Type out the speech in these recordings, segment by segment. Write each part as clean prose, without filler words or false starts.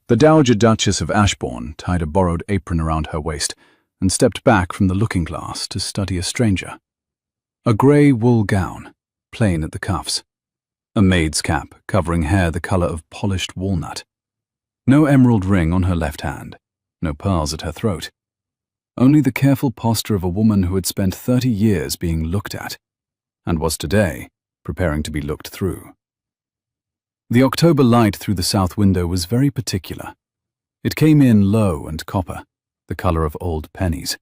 The Dowager Duchess of Ashbourne tied a borrowed apron around her waist and stepped back from the looking-glass to study a stranger. A grey wool gown, plain at the cuffs. A maid's cap covering hair the colour of polished walnut. No emerald ring on her left hand, no pearls at her throat. Only the careful posture of a woman who had spent 30 years being looked at, and was today preparing to be looked through. The October light through the south window was very particular. It came in low and copper, the colour of old pennies,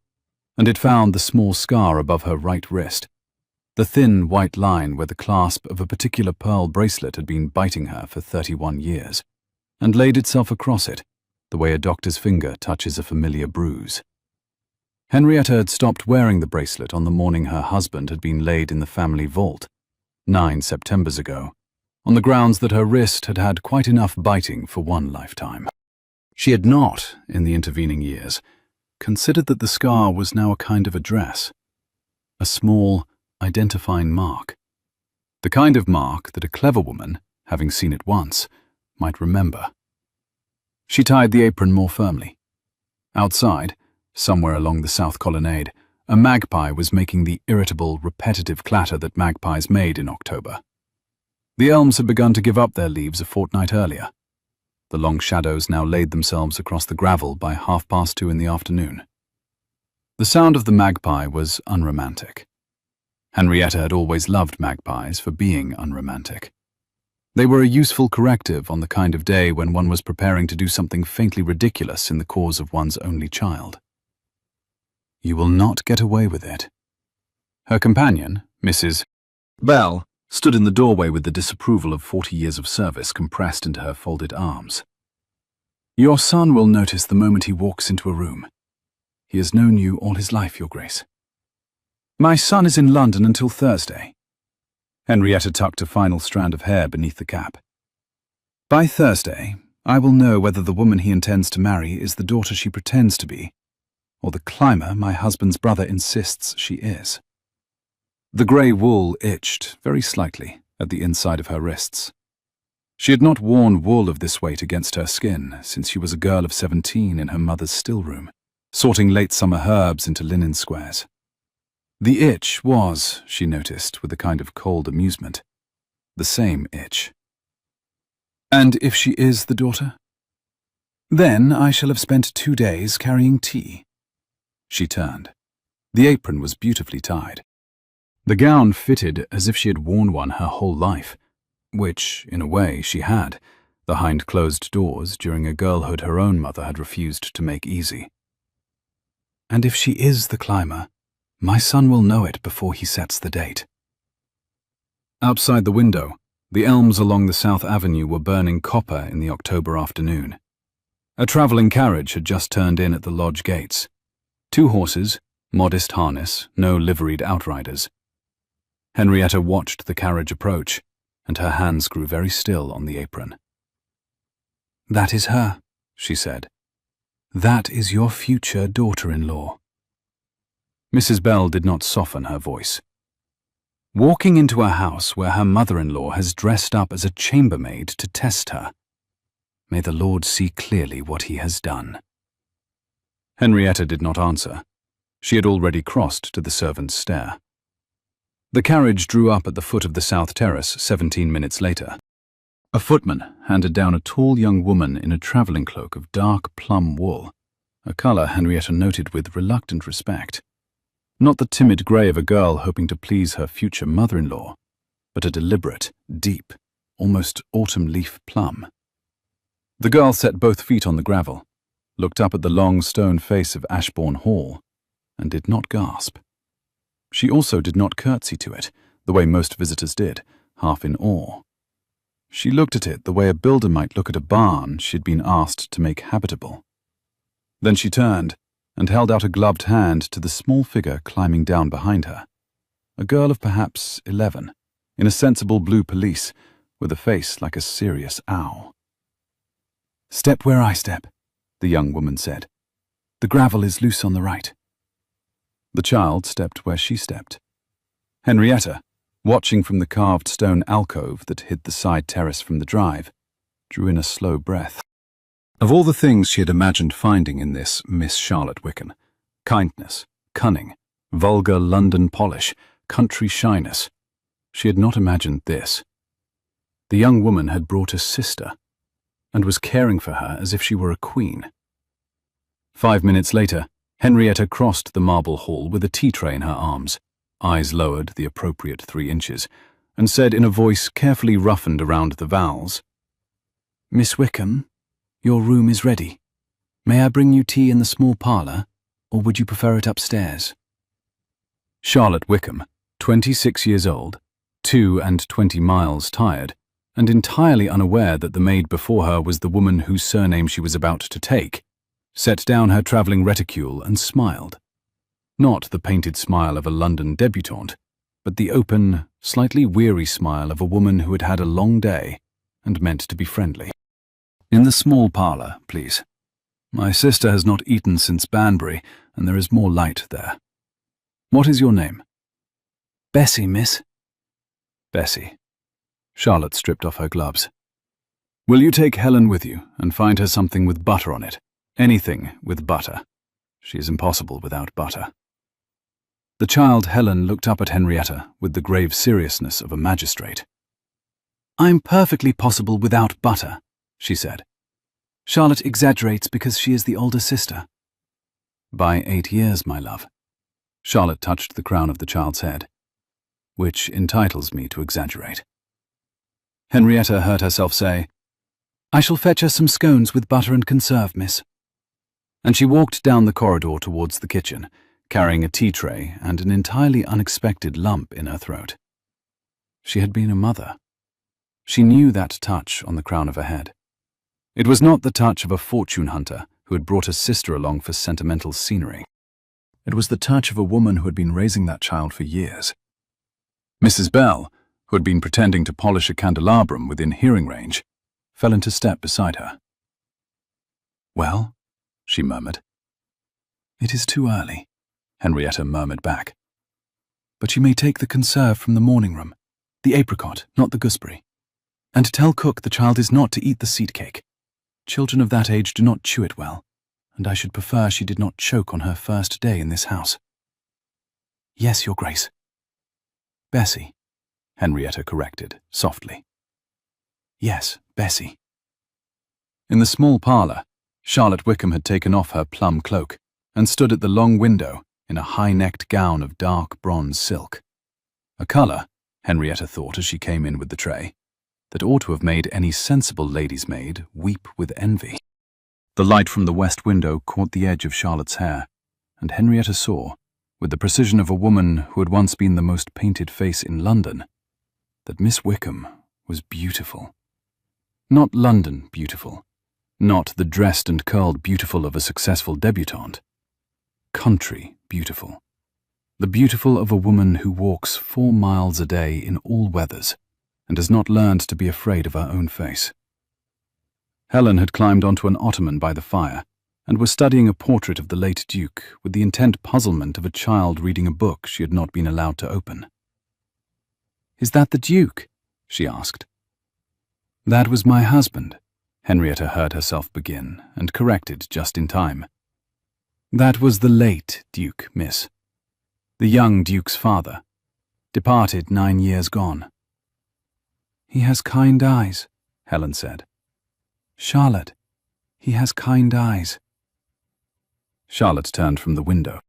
and it found the small scar above her right wrist, the thin white line where the clasp of a particular pearl bracelet had been biting her for 31 years, and laid itself across it, the way a doctor's finger touches a familiar bruise. Henrietta had stopped wearing the bracelet on the morning her husband had been laid in the family vault, 9 Septembers ago, on the grounds that her wrist had had quite enough biting for one lifetime. She had not, in the intervening years, considered that the scar was now a kind of address, a small, identifying mark, the kind of mark that a clever woman, having seen it once, might remember. She tied the apron more firmly. Outside, somewhere along the south colonnade, a magpie was making the irritable, repetitive clatter that magpies made in October. The elms had begun to give up their leaves a fortnight earlier. The long shadows now laid themselves across the gravel by 2:30 in the afternoon. The sound of the magpie was unromantic. Henrietta had always loved magpies for being unromantic. They were a useful corrective on the kind of day when one was preparing to do something faintly ridiculous in the cause of one's only child. You will not get away with it. Her companion, Mrs. Bell, stood in the doorway with the disapproval of 40 years of service compressed into her folded arms. Your son will notice the moment he walks into a room. He has known you all his life, Your Grace. My son is in London until Thursday. Henrietta tucked a final strand of hair beneath the cap. By Thursday, I will know whether the woman he intends to marry is the daughter she pretends to be, or the climber my husband's brother insists she is. The grey wool itched, very slightly, at the inside of her wrists. She had not worn wool of this weight against her skin since she was a girl of 17 in her mother's still-room, sorting late summer herbs into linen squares. The itch was, she noticed with a kind of cold amusement, the same itch. And if she is the daughter? Then I shall have spent 2 days carrying tea. She turned. The apron was beautifully tied. The gown fitted as if she had worn one her whole life, which, in a way, she had, behind closed doors during a girlhood her own mother had refused to make easy. And if she is the climber, my son will know it before he sets the date. Outside the window, the elms along the South Avenue were burning copper in the October afternoon. A travelling carriage had just turned in at the lodge gates. 2 horses, modest harness, no liveried outriders. Henrietta watched the carriage approach, and her hands grew very still on the apron. That is her, she said. That is your future daughter-in-law. Mrs. Bell did not soften her voice. Walking into a house where her mother-in-law has dressed up as a chambermaid to test her. May the Lord see clearly what he has done. Henrietta did not answer. She had already crossed to the servants' stair. The carriage drew up at the foot of the south terrace 17 minutes later. A footman handed down a tall young woman in a travelling cloak of dark plum wool, a colour Henrietta noted with reluctant respect. Not the timid grey of a girl hoping to please her future mother-in-law, but a deliberate, deep, almost autumn leaf plum. The girl set both feet on the gravel, looked up at the long stone face of Ashbourne Hall, and did not gasp. She also did not curtsy to it, the way most visitors did, half in awe. She looked at it the way a builder might look at a barn she had been asked to make habitable. Then she turned and held out a gloved hand to the small figure climbing down behind her, a girl of perhaps 11, in a sensible blue pelisse, with a face like a serious owl. Step where I step, the young woman said. The gravel is loose on the right. The child stepped where she stepped. Henrietta, watching from the carved stone alcove that hid the side terrace from the drive, drew in a slow breath. Of all the things she had imagined finding in this Miss Charlotte Wickham, kindness, cunning, vulgar London polish, country shyness, she had not imagined this. The young woman had brought a sister, and was caring for her as if she were a queen. 5 minutes later, Henrietta crossed the marble hall with a tea tray in her arms, eyes lowered the appropriate 3 inches, and said in a voice carefully roughened around the vowels, "Miss Wickham, your room is ready. May I bring you tea in the small parlour, or would you prefer it upstairs?" Charlotte Wickham, 26 years old, 22 miles tired, and entirely unaware that the maid before her was the woman whose surname she was about to take, set down her travelling reticule and smiled. Not the painted smile of a London debutante, but the open, slightly weary smile of a woman who had had a long day and meant to be friendly. "In the small parlour, please. My sister has not eaten since Banbury, and there is more light there. What is your name?" "Bessie, miss." "Bessie." Charlotte stripped off her gloves. "Will you take Helen with you and find her something with butter on it? Anything with butter. She is impossible without butter." The child Helen looked up at Henrietta with the grave seriousness of a magistrate. "I'm perfectly possible without butter," she said. "Charlotte exaggerates because she is the older sister." "By 8 years, my love." Charlotte touched the crown of the child's head. "Which entitles me to exaggerate." Henrietta heard herself say, "I shall fetch her some scones with butter and conserve, miss." And she walked down the corridor towards the kitchen, carrying a tea tray and an entirely unexpected lump in her throat. She had been a mother. She knew that touch on the crown of her head. It was not the touch of a fortune hunter who had brought a sister along for sentimental scenery. It was the touch of a woman who had been raising that child for years. Mrs. Bell, who had been pretending to polish a candelabrum within hearing range, fell into step beside her. "Well?" she murmured. "It is too early," Henrietta murmured back. "But you may take the conserve from the morning room, the apricot, not the gooseberry. And tell cook the child is not to eat the seed cake. Children of that age do not chew it well, and I should prefer she did not choke on her first day in this house." "Yes, Your Grace." "Bessie," Henrietta corrected, softly. "Yes, Bessie." In the small parlour, Charlotte Wickham had taken off her plum cloak and stood at the long window in a high-necked gown of dark bronze silk. A colour, Henrietta thought as she came in with the tray, that ought to have made any sensible lady's maid weep with envy. The light from the west window caught the edge of Charlotte's hair, and Henrietta saw, with the precision of a woman who had once been the most painted face in London, that Miss Wickham was beautiful. Not London beautiful, not the dressed and curled beautiful of a successful debutante. Country beautiful. The beautiful of a woman who walks 4 miles a day in all weathers and has not learned to be afraid of her own face. Helen had climbed onto an ottoman by the fire and was studying a portrait of the late Duke with the intent puzzlement of a child reading a book she had not been allowed to open. "Is that the Duke?" she asked. "That was my husband," Henrietta heard herself begin, and corrected just in time. "That was the late Duke, miss. The young Duke's father. Departed 9 years gone." "He has kind eyes," Helen said. "Charlotte, he has kind eyes." Charlotte turned from the window.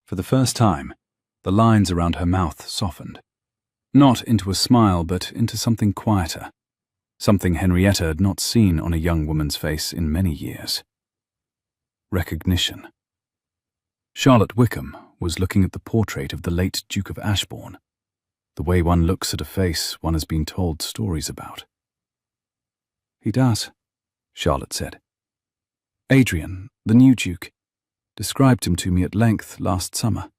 For the first time, the lines around her mouth softened. Not into a smile, but into something quieter. Something Henrietta had not seen on a young woman's face in many years. Recognition. Charlotte Wickham was looking at the portrait of the late Duke of Ashbourne, the way one looks at a face one has been told stories about. "He does," Charlotte said. "Adrian, the new Duke, described him to me at length last summer.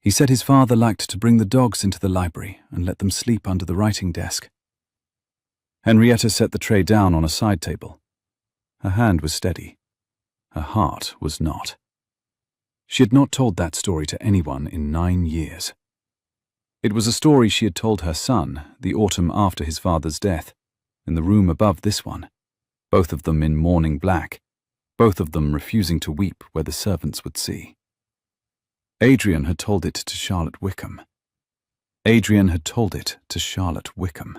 He said his father liked to bring the dogs into the library and let them sleep under the writing desk." Henrietta set the tray down on a side table. Her hand was steady. Her heart was not. She had not told that story to anyone in 9 years. It was a story she had told her son the autumn after his father's death, in the room above this one, both of them in mourning black, both of them refusing to weep where the servants would see. Adrian had told it to Charlotte Wickham. Adrian had told it to Charlotte Wickham.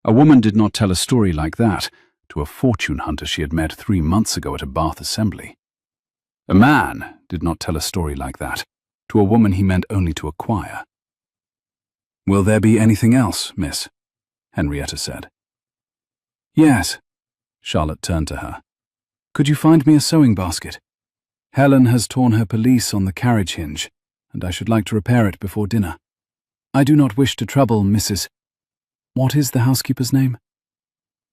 A woman did not tell a story like that to a fortune hunter she had met 3 months ago at a Bath assembly. A man did not tell a story like that to a woman he meant only to acquire. "Will there be anything else, miss?" Henrietta said. "Yes." Charlotte turned to her. "Could you find me a sewing basket? Helen has torn her pelisse on the carriage hinge, and I should like to repair it before dinner. I do not wish to trouble Mrs. What is the housekeeper's name?"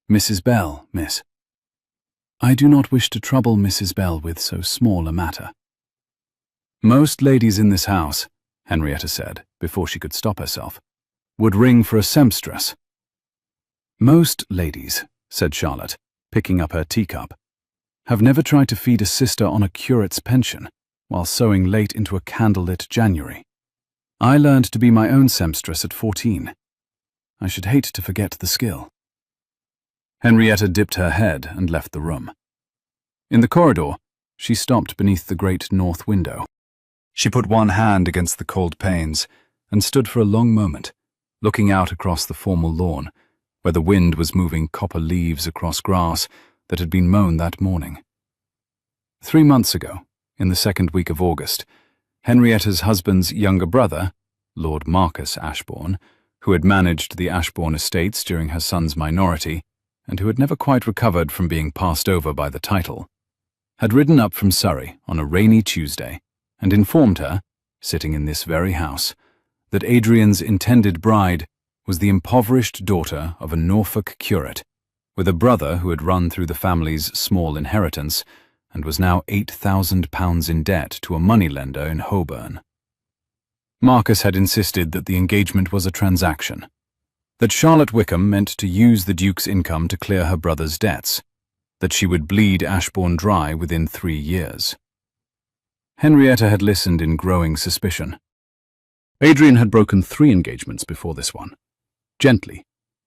"Mrs. Bell, miss." "I do not wish to trouble Mrs. Bell with so small a matter." "Most ladies in this house," Henrietta said, before she could stop herself, "would ring for a sempstress." "Most ladies," said Charlotte, picking up her teacup, "have never tried to feed a sister on a curate's pension while sewing late into a candlelit January. I learned to be my own sempstress at 14. I should hate to forget the skill." Henrietta dipped her head and left the room. In the corridor, she stopped beneath the great north window. She put one hand against the cold panes and stood for a long moment, looking out across the formal lawn, where the wind was moving copper leaves across grass that had been mown that morning. 3 months ago, in the second week of August, Henrietta's husband's younger brother, Lord Marcus Ashbourne, who had managed the Ashbourne estates during her son's minority, and who had never quite recovered from being passed over by the title, had ridden up from Surrey on a rainy Tuesday and informed her, sitting in this very house, that Adrian's intended bride was the impoverished daughter of a Norfolk curate, with a brother who had run through the family's small inheritance and was now £8,000 in debt to a moneylender in Holborn. Marcus had insisted that the engagement was a transaction, that Charlotte Wickham meant to use the Duke's income to clear her brother's debts, that she would bleed Ashbourne dry within 3 years. Henrietta had listened in growing suspicion. Adrian had broken 3 engagements before this one, gently,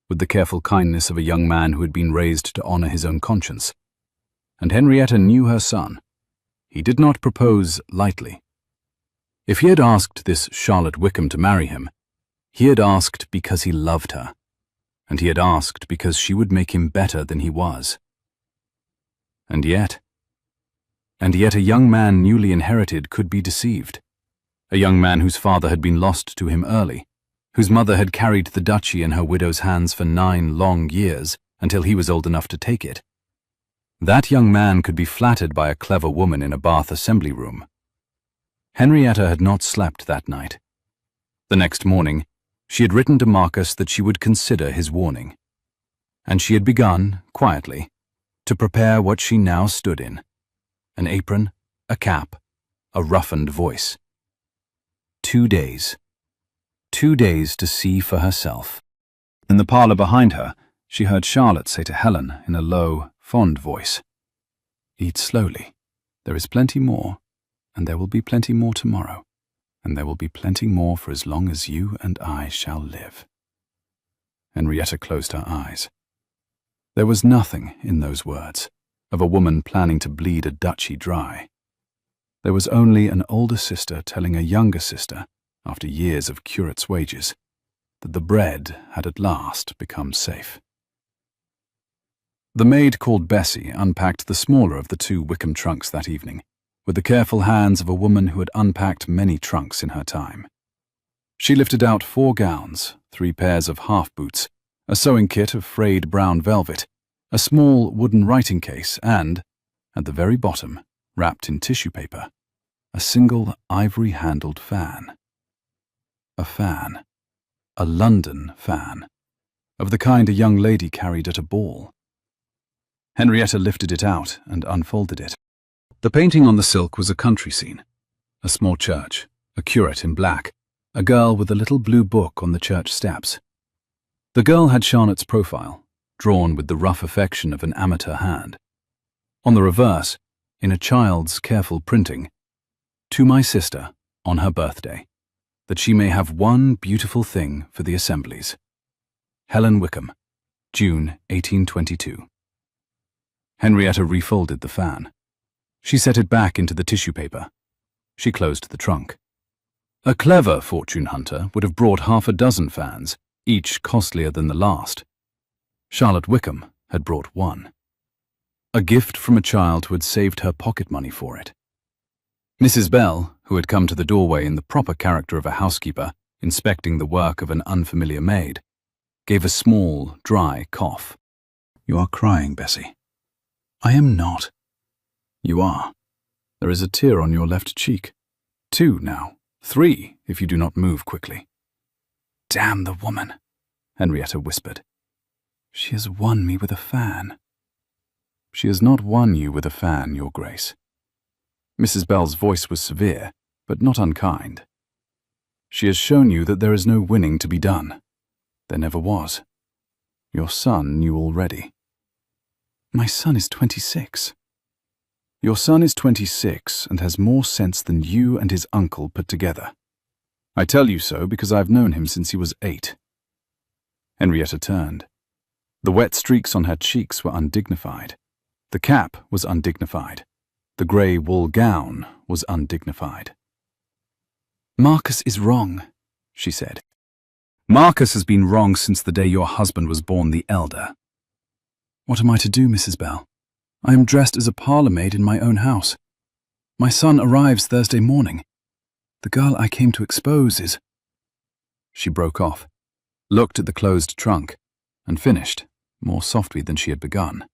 with the careful kindness of a young man who had been raised to honor his own conscience. And Henrietta knew her son. He did not propose lightly. If he had asked this Charlotte Wickham to marry him, he had asked because he loved her, and he had asked because she would make him better than he was. And yet a young man newly inherited could be deceived. A young man whose father had been lost to him early, whose mother had carried the duchy in her widow's hands for 9 long years until he was old enough to take it. That young man could be flattered by a clever woman in a Bath assembly room. Henrietta had not slept that night. The next morning, she had written to Marcus that she would consider his warning. And she had begun, quietly, to prepare what she now stood in: an apron, a cap, a roughened voice. 2 days. 2 days to see for herself. In the parlor behind her, she heard Charlotte say to Helen in a low, fond voice, "Eat slowly. There is plenty more, and there will be plenty more tomorrow, and there will be plenty more for as long as you and I shall live." Henrietta closed her eyes. There was nothing in those words of a woman planning to bleed a duchy dry. There was only an older sister telling a younger sister, after years of curate's wages, that the bread had at last become safe. The maid called Bessie unpacked the smaller of the 2 Wickham trunks that evening, with the careful hands of a woman who had unpacked many trunks in her time. She lifted out 4 gowns, 3 pairs of half-boots, a sewing kit of frayed brown velvet, a small wooden writing case, and, at the very bottom, wrapped in tissue paper, a single ivory-handled fan. A fan. A London fan. Of the kind a young lady carried at a ball. Henrietta lifted it out and unfolded it. The painting on the silk was a country scene. A small church, a curate in black, a girl with a little blue book on the church steps. The girl had Charlotte's profile, drawn with the rough affection of an amateur hand. On the reverse, in a child's careful printing, "To my sister, on her birthday, that she may have one beautiful thing for the assemblies. Helen Wickham, June 1822. Henrietta refolded the fan. She set it back into the tissue paper. She closed the trunk. A clever fortune hunter would have brought half a dozen fans, each costlier than the last. Charlotte Wickham had brought one. A gift from a child who had saved her pocket money for it. Mrs. Bell, who had come to the doorway in the proper character of a housekeeper, inspecting the work of an unfamiliar maid, gave a small, dry cough. "You are crying, Bessie." "I am not." "You are. There is a tear on your left cheek. 2 now. 3, if you do not move quickly." "Damn the woman," Henrietta whispered. "She has won me with a fan." "She has not won you with a fan, Your Grace." Mrs. Bell's voice was severe, but not unkind. "She has shown you that there is no winning to be done. There never was. Your son knew already." "My son is 26. "Your son is 26 and has more sense than you and his uncle put together. I tell you so because I have known him since he was 8. Henrietta turned. The wet streaks on her cheeks were undignified. The cap was undignified. The grey wool gown was undignified. "Marcus is wrong," she said. "Marcus has been wrong since the day your husband was born the elder." "What am I to do, Mrs. Bell? I am dressed as a parlour maid in my own house. My son arrives Thursday morning. The girl I came to expose is—" She broke off, looked at the closed trunk, and finished, more softly than she had begun.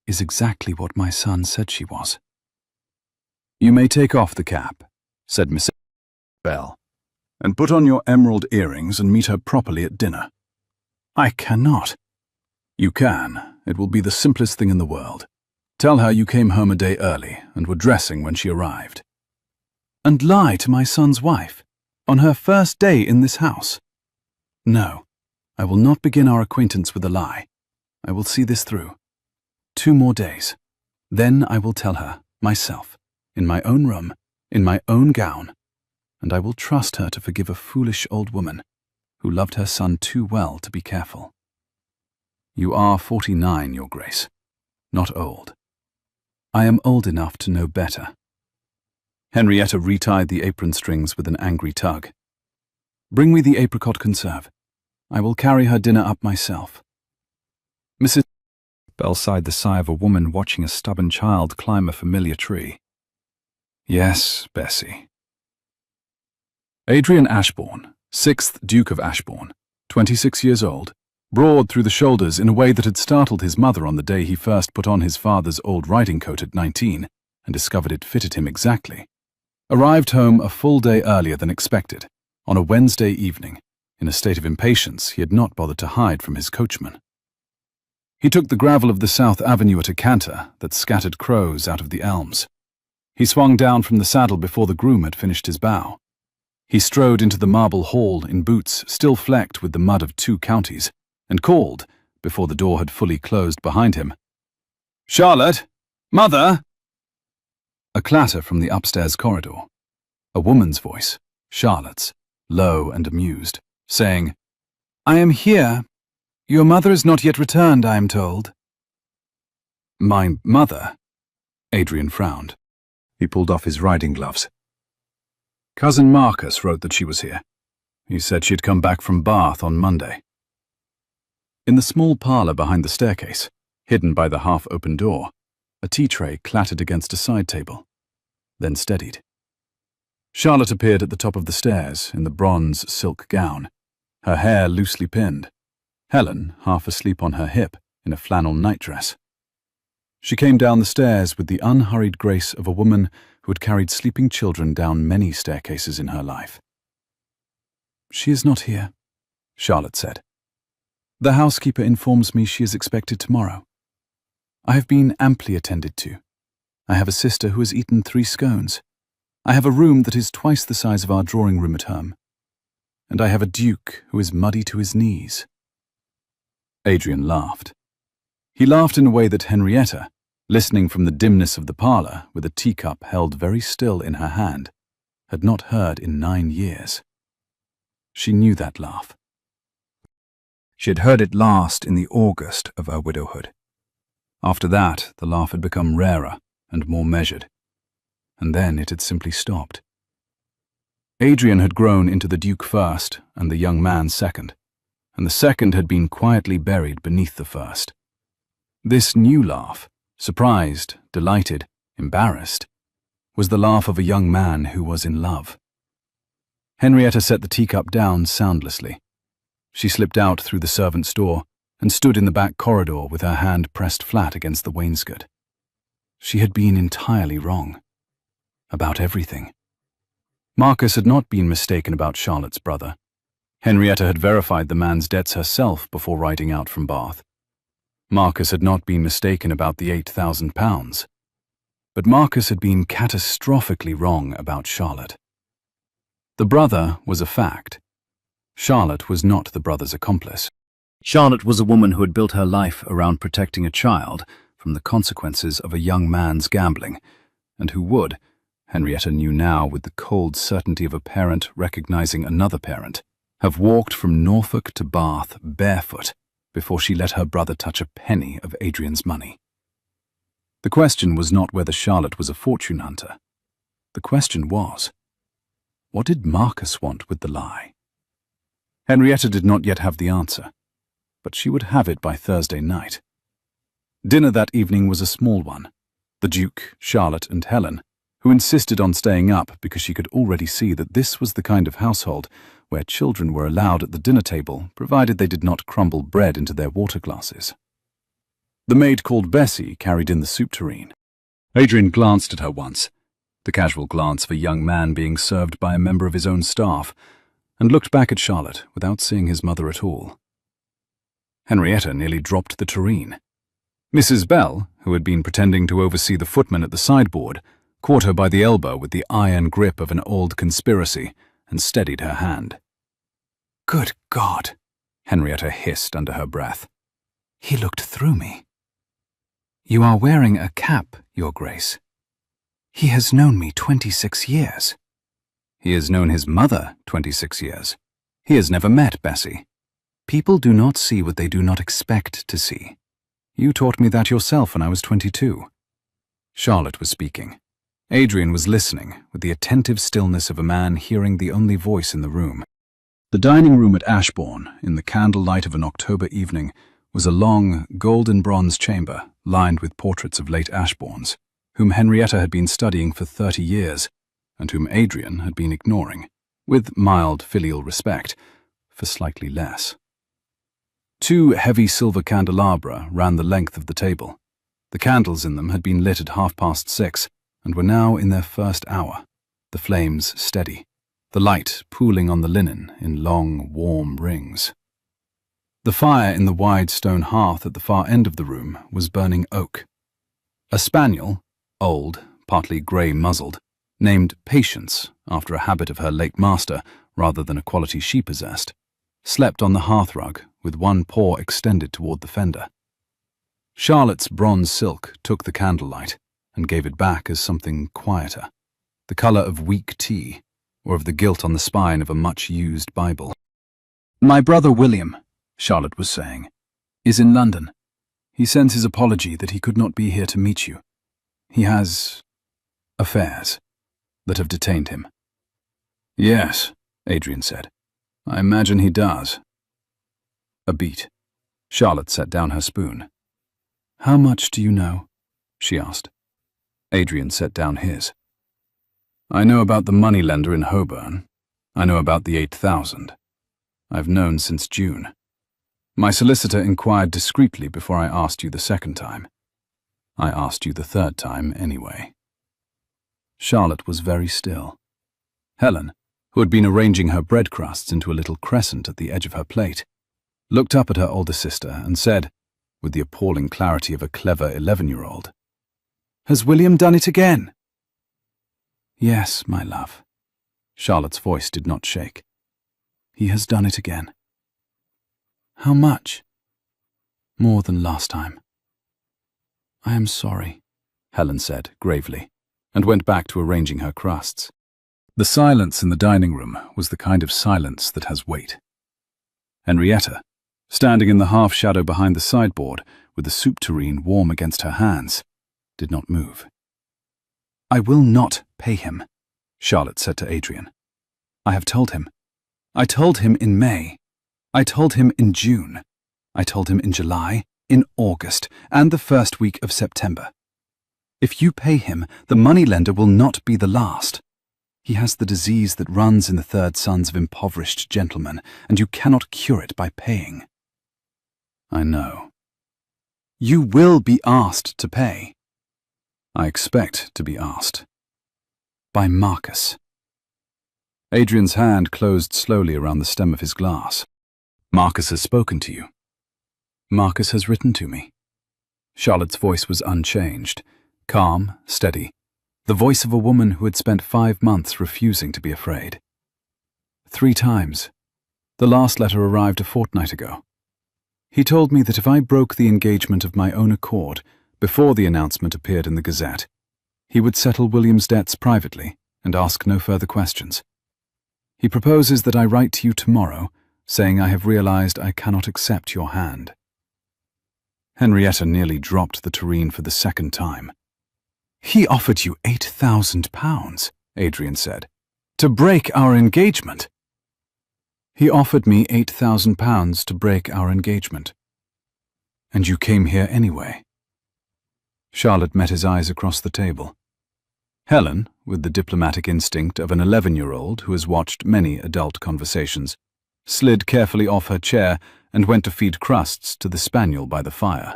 "Is exactly what my son said she was." "You may take off the cap," said Mrs. Bell, "and put on your emerald earrings and meet her properly at dinner." "I cannot." "You can. It will be the simplest thing in the world. Tell her you came home a day early and were dressing when she arrived." "And lie to my son's wife, on her first day in this house? No, I will not begin our acquaintance with a lie. I will see this through. 2 more days. Then I will tell her, myself, in my own room, in my own gown, and I will trust her to forgive a foolish old woman who loved her son too well to be careful. You are 49, Your Grace, not old. I am old enough to know better." Henrietta retied the apron strings with an angry tug. "Bring me the apricot conserve. I will carry her dinner up myself." Mrs. Bell sighed the sigh of a woman watching a stubborn child climb a familiar tree. "Yes, Bessie." Adrian Ashbourne, 6th Duke of Ashbourne, 26 years old, broad through the shoulders in a way that had startled his mother on the day he first put on his father's old riding coat at 19 and discovered it fitted him exactly, arrived home a full day earlier than expected, on a Wednesday evening, in a state of impatience he had not bothered to hide from his coachman. He took the gravel of the South Avenue at a canter that scattered crows out of the elms. He swung down from the saddle before the groom had finished his bow. He strode into the marble hall in boots still flecked with the mud of 2 counties, and called, before the door had fully closed behind him, "Charlotte! Mother!" A clatter from the upstairs corridor. A woman's voice, Charlotte's, low and amused, saying, "I am here. Your mother is not yet returned, I am told." "My mother?" Adrian frowned. He pulled off his riding gloves. "Cousin Marcus wrote that she was here. He said she had come back from Bath on Monday." In the small parlour behind the staircase, hidden by the half-open door, a tea tray clattered against a side table, then steadied. Charlotte appeared at the top of the stairs in the bronze silk gown, her hair loosely pinned, Helen half asleep on her hip in a flannel nightdress. She came down the stairs with the unhurried grace of a woman who had carried sleeping children down many staircases in her life. "She is not here," Charlotte said. "The housekeeper informs me she is expected tomorrow. I have been amply attended to. I have a sister who has eaten 3 scones. I have a room that is twice the size of our drawing-room at home. And I have a duke who is muddy to his knees." Adrian laughed. He laughed in a way that Henrietta, listening from the dimness of the parlour with a teacup held very still in her hand, had not heard in 9 years. She knew that laugh. She had heard it last in the August of her widowhood. After that, the laugh had become rarer and more measured, and then it had simply stopped. Adrian had grown into the Duke first and the young man second, and the second had been quietly buried beneath the first. This new laugh, surprised, delighted, embarrassed, was the laugh of a young man who was in love. Henrietta set the teacup down soundlessly. She slipped out through the servant's door and stood in the back corridor with her hand pressed flat against the wainscot. She had been entirely wrong. About everything. Marcus had not been mistaken about Charlotte's brother. Henrietta had verified the man's debts herself before riding out from Bath. Marcus had not been mistaken about the £8,000. But Marcus had been catastrophically wrong about Charlotte. The brother was a fact. Charlotte was not the brother's accomplice. Charlotte was a woman who had built her life around protecting a child from the consequences of a young man's gambling, and who would, Henrietta knew now with the cold certainty of a parent recognizing another parent, have walked from Norfolk to Bath barefoot before she let her brother touch a penny of Adrian's money. The question was not whether Charlotte was a fortune hunter. The question was, what did Marcus want with the lie? Henrietta did not yet have the answer, but she would have it by Thursday night. Dinner that evening was a small one. The Duke, Charlotte, and Helen, who insisted on staying up because she could already see that this was the kind of household where children were allowed at the dinner table provided they did not crumble bread into their water glasses. The maid called Bessie carried in the soup tureen. Adrian glanced at her once, the casual glance of a young man being served by a member of his own staff, and looked back at Charlotte without seeing his mother at all. Henrietta nearly dropped the tureen. Mrs. Bell, who had been pretending to oversee the footman at the sideboard, caught her by the elbow with the iron grip of an old conspiracy and steadied her hand. "Good God," Henrietta hissed under her breath. "He looked through me." "You are wearing a cap, Your Grace. He has known me 26 years. He has known his mother 26 years. He has never met Bessie. People do not see what they do not expect to see. You taught me that yourself when I was 22. Charlotte was speaking. Adrian was listening with the attentive stillness of a man hearing the only voice in the room. The dining room at Ashbourne, in the candlelight of an October evening, was a long, golden bronze chamber lined with portraits of late Ashbournes, whom Henrietta had been studying for 30 years, and whom Adrian had been ignoring, with mild filial respect, for slightly less. 2 heavy silver candelabra ran the length of the table. The candles in them had been lit at 6:30, and were now in their first hour, the flames steady, the light pooling on the linen in long, warm rings. The fire in the wide stone hearth at the far end of the room was burning oak. A spaniel, old, partly grey-muzzled, named Patience after a habit of her late master rather than a quality she possessed, slept on the hearthrug with one paw extended toward the fender. Charlotte's bronze silk took the candlelight and gave it back as something quieter, the colour of weak tea, or of the gilt on the spine of a much-used Bible. "My brother William," Charlotte was saying, "is in London. He sends his apology that he could not be here to meet you. He has affairs that have detained him." "Yes," Adrian said. "I imagine he does." A beat. Charlotte set down her spoon. "How much do you know?" she asked. Adrian set down his. "I know about the moneylender in Holborn. I know about the 8,000. I've known since June. My solicitor inquired discreetly before I asked you the second time. I asked you the third time anyway." Charlotte was very still. Helen, who had been arranging her bread crusts into a little crescent at the edge of her plate, looked up at her older sister and said, with the appalling clarity of a clever 11-year-old, "Has William done it again?" "Yes, my love." Charlotte's voice did not shake. "He has done it again." "How much?" "More than last time." "I am sorry," Helen said gravely, and went back to arranging her crusts. The silence in the dining room was the kind of silence that has weight. Henrietta, standing in the half-shadow behind the sideboard, with the soup tureen warm against her hands, did not move. "I will not pay him," Charlotte said to Adrian. "I have told him. I told him in May. I told him in June. I told him in July, in August, and the first week of September. If you pay him, the moneylender will not be the last. He has the disease that runs in the third sons of impoverished gentlemen, and you cannot cure it by paying." "I know." "You will be asked to pay." "I expect to be asked." "By Marcus." Adrian's hand closed slowly around the stem of his glass. "Marcus has spoken to you." "Marcus has written to me." Charlotte's voice was unchanged, calm, steady, the voice of a woman who had spent 5 months refusing to be afraid. "3 times. The last letter arrived a fortnight ago. He told me that if I broke the engagement of my own accord before the announcement appeared in the Gazette, he would settle William's debts privately and ask no further questions. He proposes that I write to you tomorrow, saying I have realized I cannot accept your hand." Henrietta nearly dropped the tureen for the second time. "He offered you £8,000, Adrian said, to break our engagement." "He offered me £8,000 to break our engagement." "And you came here anyway?" Charlotte met his eyes across the table. Helen, with the diplomatic instinct of an 11-year-old who has watched many adult conversations, slid carefully off her chair and went to feed crusts to the spaniel by the fire.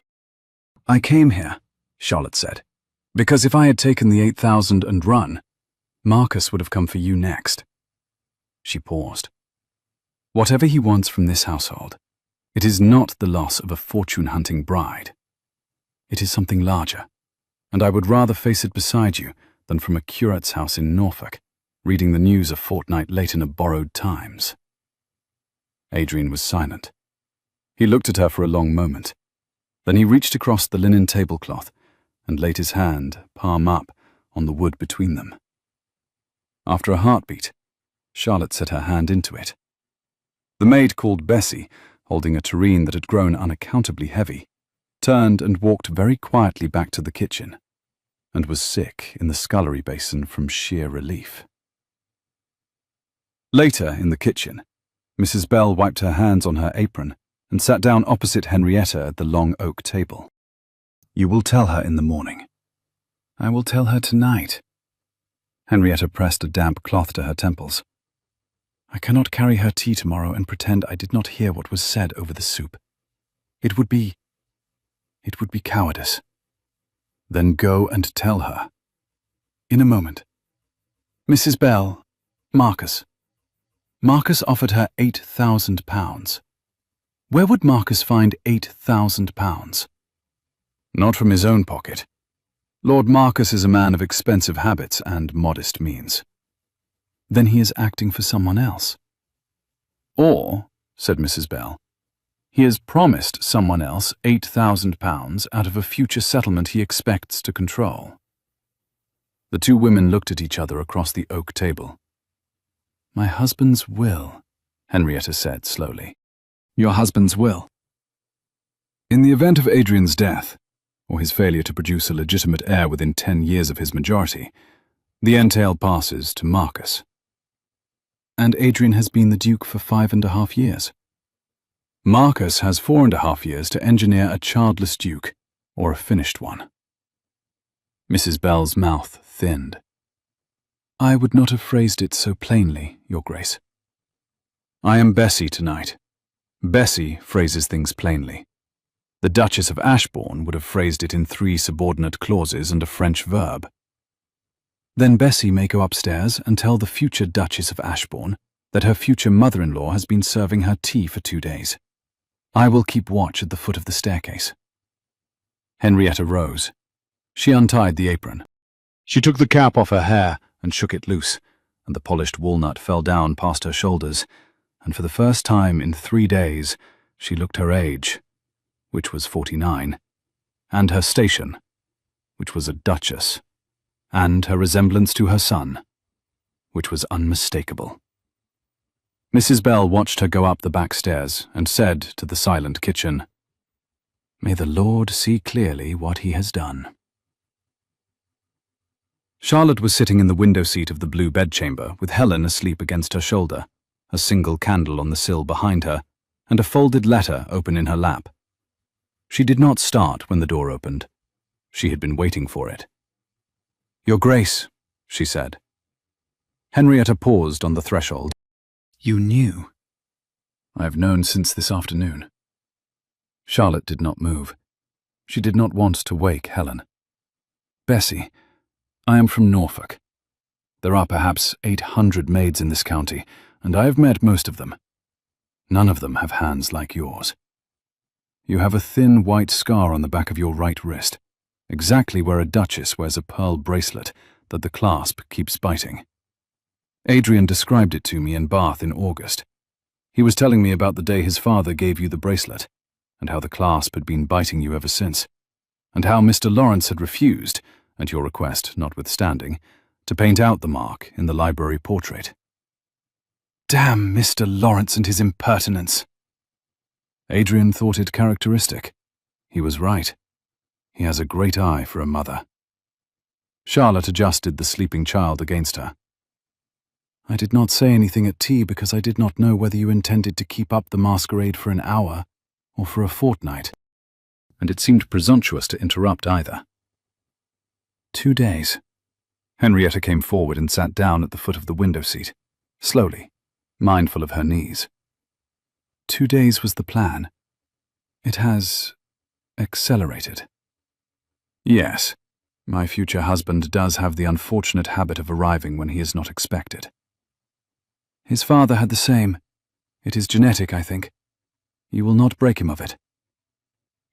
"I came here," Charlotte said, "because if I had taken the 8,000 and run, Marcus would have come for you next." She paused. "Whatever he wants from this household, it is not the loss of a fortune-hunting bride. It is something larger, and I would rather face it beside you than from a curate's house in Norfolk, reading the news a fortnight late in a borrowed Times." Adrian was silent. He looked at her for a long moment. Then he reached across the linen tablecloth and laid his hand, palm up, on the wood between them. After a heartbeat, Charlotte set her hand into it. The maid called Bessie, holding a tureen that had grown unaccountably heavy, turned and walked very quietly back to the kitchen, and was sick in the scullery basin from sheer relief. Later, in the kitchen, Mrs. Bell wiped her hands on her apron and sat down opposite Henrietta at the long oak table. "You will tell her in the morning." "I will tell her tonight." Henrietta pressed a damp cloth to her temples. "I cannot carry her tea tomorrow and pretend I did not hear what was said over the soup. It would be cowardice." "Then go and tell her." "In a moment. Mrs. Bell, Marcus offered her £8,000. Where would Marcus find £8,000? Not from his own pocket. Lord Marcus is a man of expensive habits and modest means." "Then he is acting for someone else." "Or," said Mrs. Bell, "he has promised someone else £8,000 out of a future settlement he expects to control." The two women looked at each other across the oak table. "My husband's will," Henrietta said slowly. "Your husband's will." In the event of Adrian's death, or his failure to produce a legitimate heir within 10 years of his majority, the entail passes to Marcus. "And Adrian has been the Duke for 5.5 years. Marcus has 4.5 years to engineer a childless Duke, or a finished one." Mrs. Bell's mouth thinned. "I would not have phrased it so plainly, Your Grace." "I am Bessie tonight. Bessie phrases things plainly. The Duchess of Ashbourne would have phrased it in 3 subordinate clauses and a French verb." "Then Bessie may go upstairs and tell the future Duchess of Ashbourne that her future mother-in-law has been serving her tea for 2 days. I will keep watch at the foot of the staircase." Henrietta rose. She untied the apron. She took the cap off her hair and shook it loose, and the polished walnut fell down past her shoulders, and for the first time in 3 days she looked her age, which was 49, and her station, which was a duchess, and her resemblance to her son, which was unmistakable. Mrs. Bell watched her go up the back stairs and said to the silent kitchen, May the Lord see clearly what he has done. Charlotte was sitting in the window seat of the blue bedchamber with Helen asleep against her shoulder, a single candle on the sill behind her, and a folded letter open in her lap. She did not start when the door opened. She had been waiting for it. "Your Grace," she said. Henrietta paused on the threshold. "You knew?" "I have known since this afternoon." Charlotte did not move. She did not want to wake Helen. "Bessie, I am from Norfolk. There are perhaps 800 maids in this county, and I have met most of them. None of them have hands like yours. You have a thin white scar on the back of your right wrist, exactly where a duchess wears a pearl bracelet that the clasp keeps biting. Adrian described it to me in Bath in August. He was telling me about the day his father gave you the bracelet, and how the clasp had been biting you ever since, and how Mr. Lawrence had refused, at your request notwithstanding, to paint out the mark in the library portrait." "Damn Mr. Lawrence and his impertinence." Adrian thought it characteristic. He was right. He has a great eye for a mother. Charlotte adjusted the sleeping child against her. "I did not say anything at tea because I did not know whether you intended to keep up the masquerade for an hour or for a fortnight, and it seemed presumptuous to interrupt either." 2 days. Henrietta came forward and sat down at the foot of the window seat, slowly, mindful of her knees. 2 days was the plan. It has accelerated. Yes, my future husband does have the unfortunate habit of arriving when he is not expected. His father had the same. It is genetic, I think. You will not break him of it.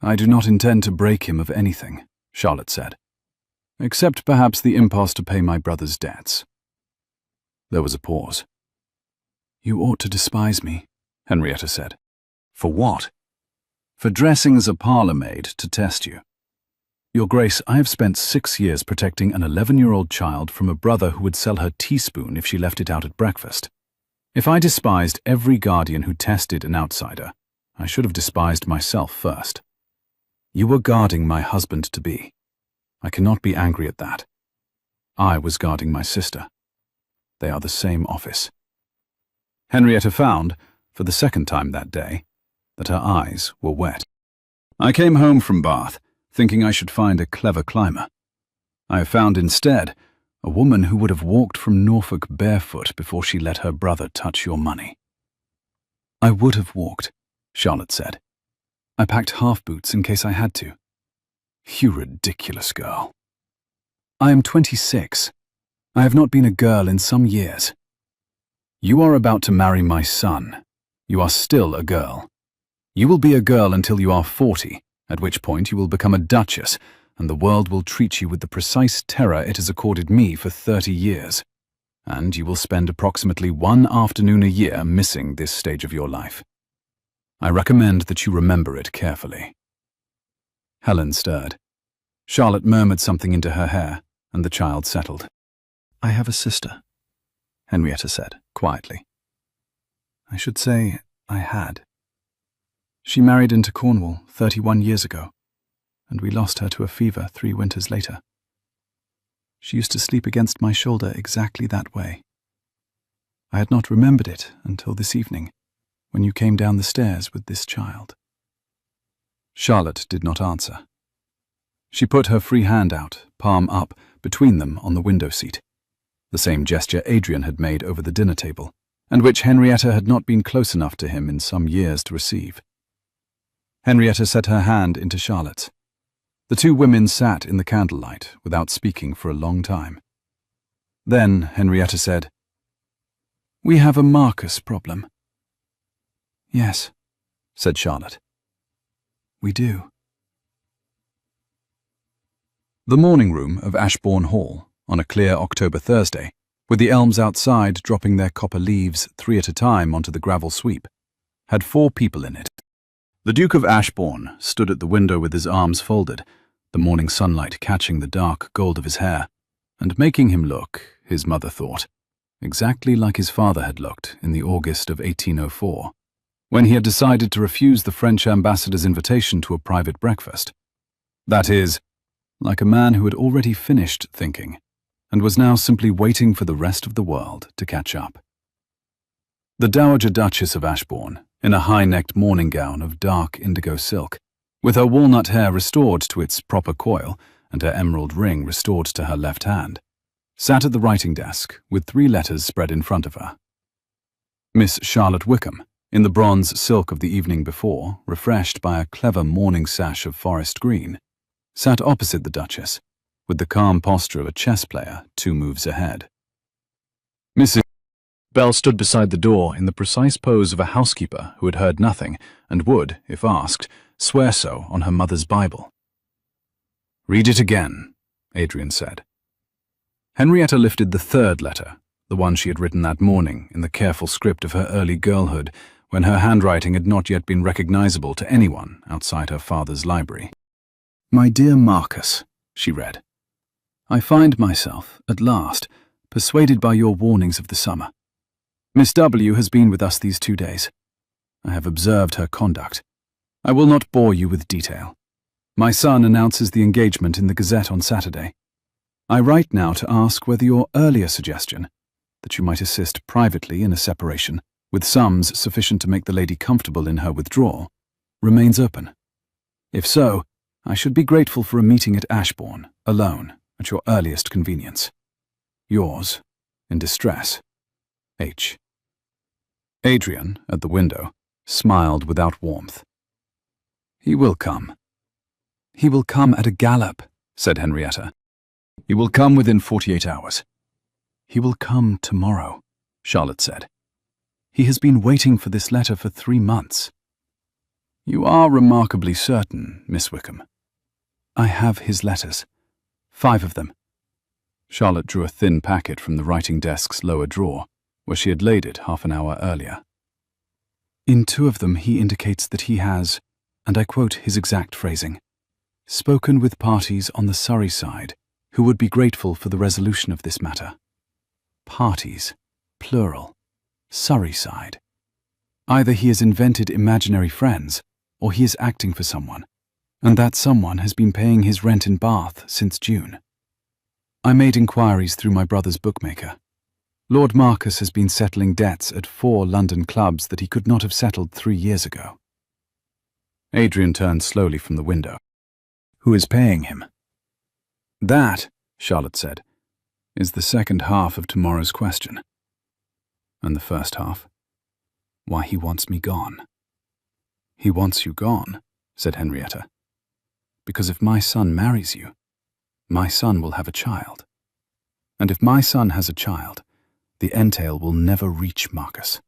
"I do not intend to break him of anything," Charlotte said, "except perhaps the impulse to pay my brother's debts." There was a pause. "You ought to despise me," Henrietta said. "For what?" "For dressing as a parlour maid to test you. Your Grace, I have spent 6 years protecting an 11-year-old child from a brother who would sell her teaspoon if she left it out at breakfast. If I despised every guardian who tested an outsider, I should have despised myself first. You were guarding my husband-to-be. I cannot be angry at that. I was guarding my sister. They are the same office." Henrietta found, for the second time that day, that her eyes were wet. "I came home from Bath, thinking I should find a clever climber. I have found instead a woman who would have walked from Norfolk barefoot before she let her brother touch your money." "I would have walked," Charlotte said. "I packed half-boots in case I had to." "You ridiculous girl." "I am 26. I have not been a girl in some years." "You are about to marry my son. You are still a girl. You will be a girl until you are 40, at which point you will become a duchess, and the world will treat you with the precise terror it has accorded me for 30 years. And you will spend approximately 1 afternoon a year missing this stage of your life. I recommend that you remember it carefully." Helen stirred. Charlotte murmured something into her hair, and the child settled. "I have a sister," Henrietta said, quietly. "I should say I had. She married into Cornwall 31 years ago, and we lost her to a fever 3 winters later. She used to sleep against my shoulder exactly that way. I had not remembered it until this evening, when you came down the stairs with this child." Charlotte did not answer. She put her free hand out, palm up, between them on the window seat, the same gesture Adrian had made over the dinner table, and which Henrietta had not been close enough to him in some years to receive. Henrietta set her hand into Charlotte's. The 2 women sat in the candlelight without speaking for a long time. Then Henrietta said, "We have a Marcus problem." "Yes," said Charlotte. "We do." The morning room of Ashbourne Hall, on a clear October Thursday, with the elms outside dropping their copper leaves 3 at a time onto the gravel sweep, had 4 people in it. The Duke of Ashbourne stood at the window with his arms folded, the morning sunlight catching the dark gold of his hair, and making him look, his mother thought, exactly like his father had looked in the August of 1804. when he had decided to refuse the French ambassador's invitation to a private breakfast. That is, like a man who had already finished thinking, and was now simply waiting for the rest of the world to catch up. The Dowager Duchess of Ashbourne, in a high-necked morning gown of dark indigo silk, with her walnut hair restored to its proper coil and her emerald ring restored to her left hand, sat at the writing desk with 3 letters spread in front of her. Miss Charlotte Wickham, in the bronze silk of the evening before, refreshed by a clever morning sash of forest green, sat opposite the Duchess, with the calm posture of a chess player 2 moves ahead. Mrs. Bell stood beside the door in the precise pose of a housekeeper who had heard nothing and would, if asked, swear so on her mother's Bible. "Read it again," Adrian said. Henrietta lifted the 3rd letter, the one she had written that morning in the careful script of her early girlhood, when her handwriting had not yet been recognizable to anyone outside her father's library. "My dear Marcus," she read, "I find myself, at last, persuaded by your warnings of the summer. Miss W. has been with us these 2 days. I have observed her conduct. I will not bore you with detail. My son announces the engagement in the Gazette on Saturday. I write now to ask whether your earlier suggestion, that you might assist privately in a separation, with sums sufficient to make the lady comfortable in her withdrawal, remains open. If so, I should be grateful for a meeting at Ashbourne, alone, at your earliest convenience. Yours, in distress, H." Adrian, at the window, smiled without warmth. "He will come." "He will come at a gallop," said Henrietta. "He will come within 48 hours. "He will come tomorrow," Charlotte said. "He has been waiting for this letter for 3 months. "You are remarkably certain, Miss Wickham." "I have his letters. 5 of them." Charlotte drew a thin packet from the writing desk's lower drawer, where she had laid it half an hour earlier. "In 2 of them he indicates that he has, and I quote his exact phrasing, spoken with parties on the Surrey side who would be grateful for the resolution of this matter. Parties, plural, Surrey side. Either he has invented imaginary friends, or he is acting for someone, and that someone has been paying his rent in Bath since June. I made inquiries through my brother's bookmaker. Lord Marcus has been settling debts at 4 London clubs that he could not have settled 3 years ago." Adrian turned slowly from the window. "Who is paying him?" "That," Charlotte said, "is the second half of tomorrow's question." "And the first half?" "Why he wants me gone." "He wants you gone," said Henrietta, "because if my son marries you, my son will have a child. And if my son has a child, the entail will never reach Marcus.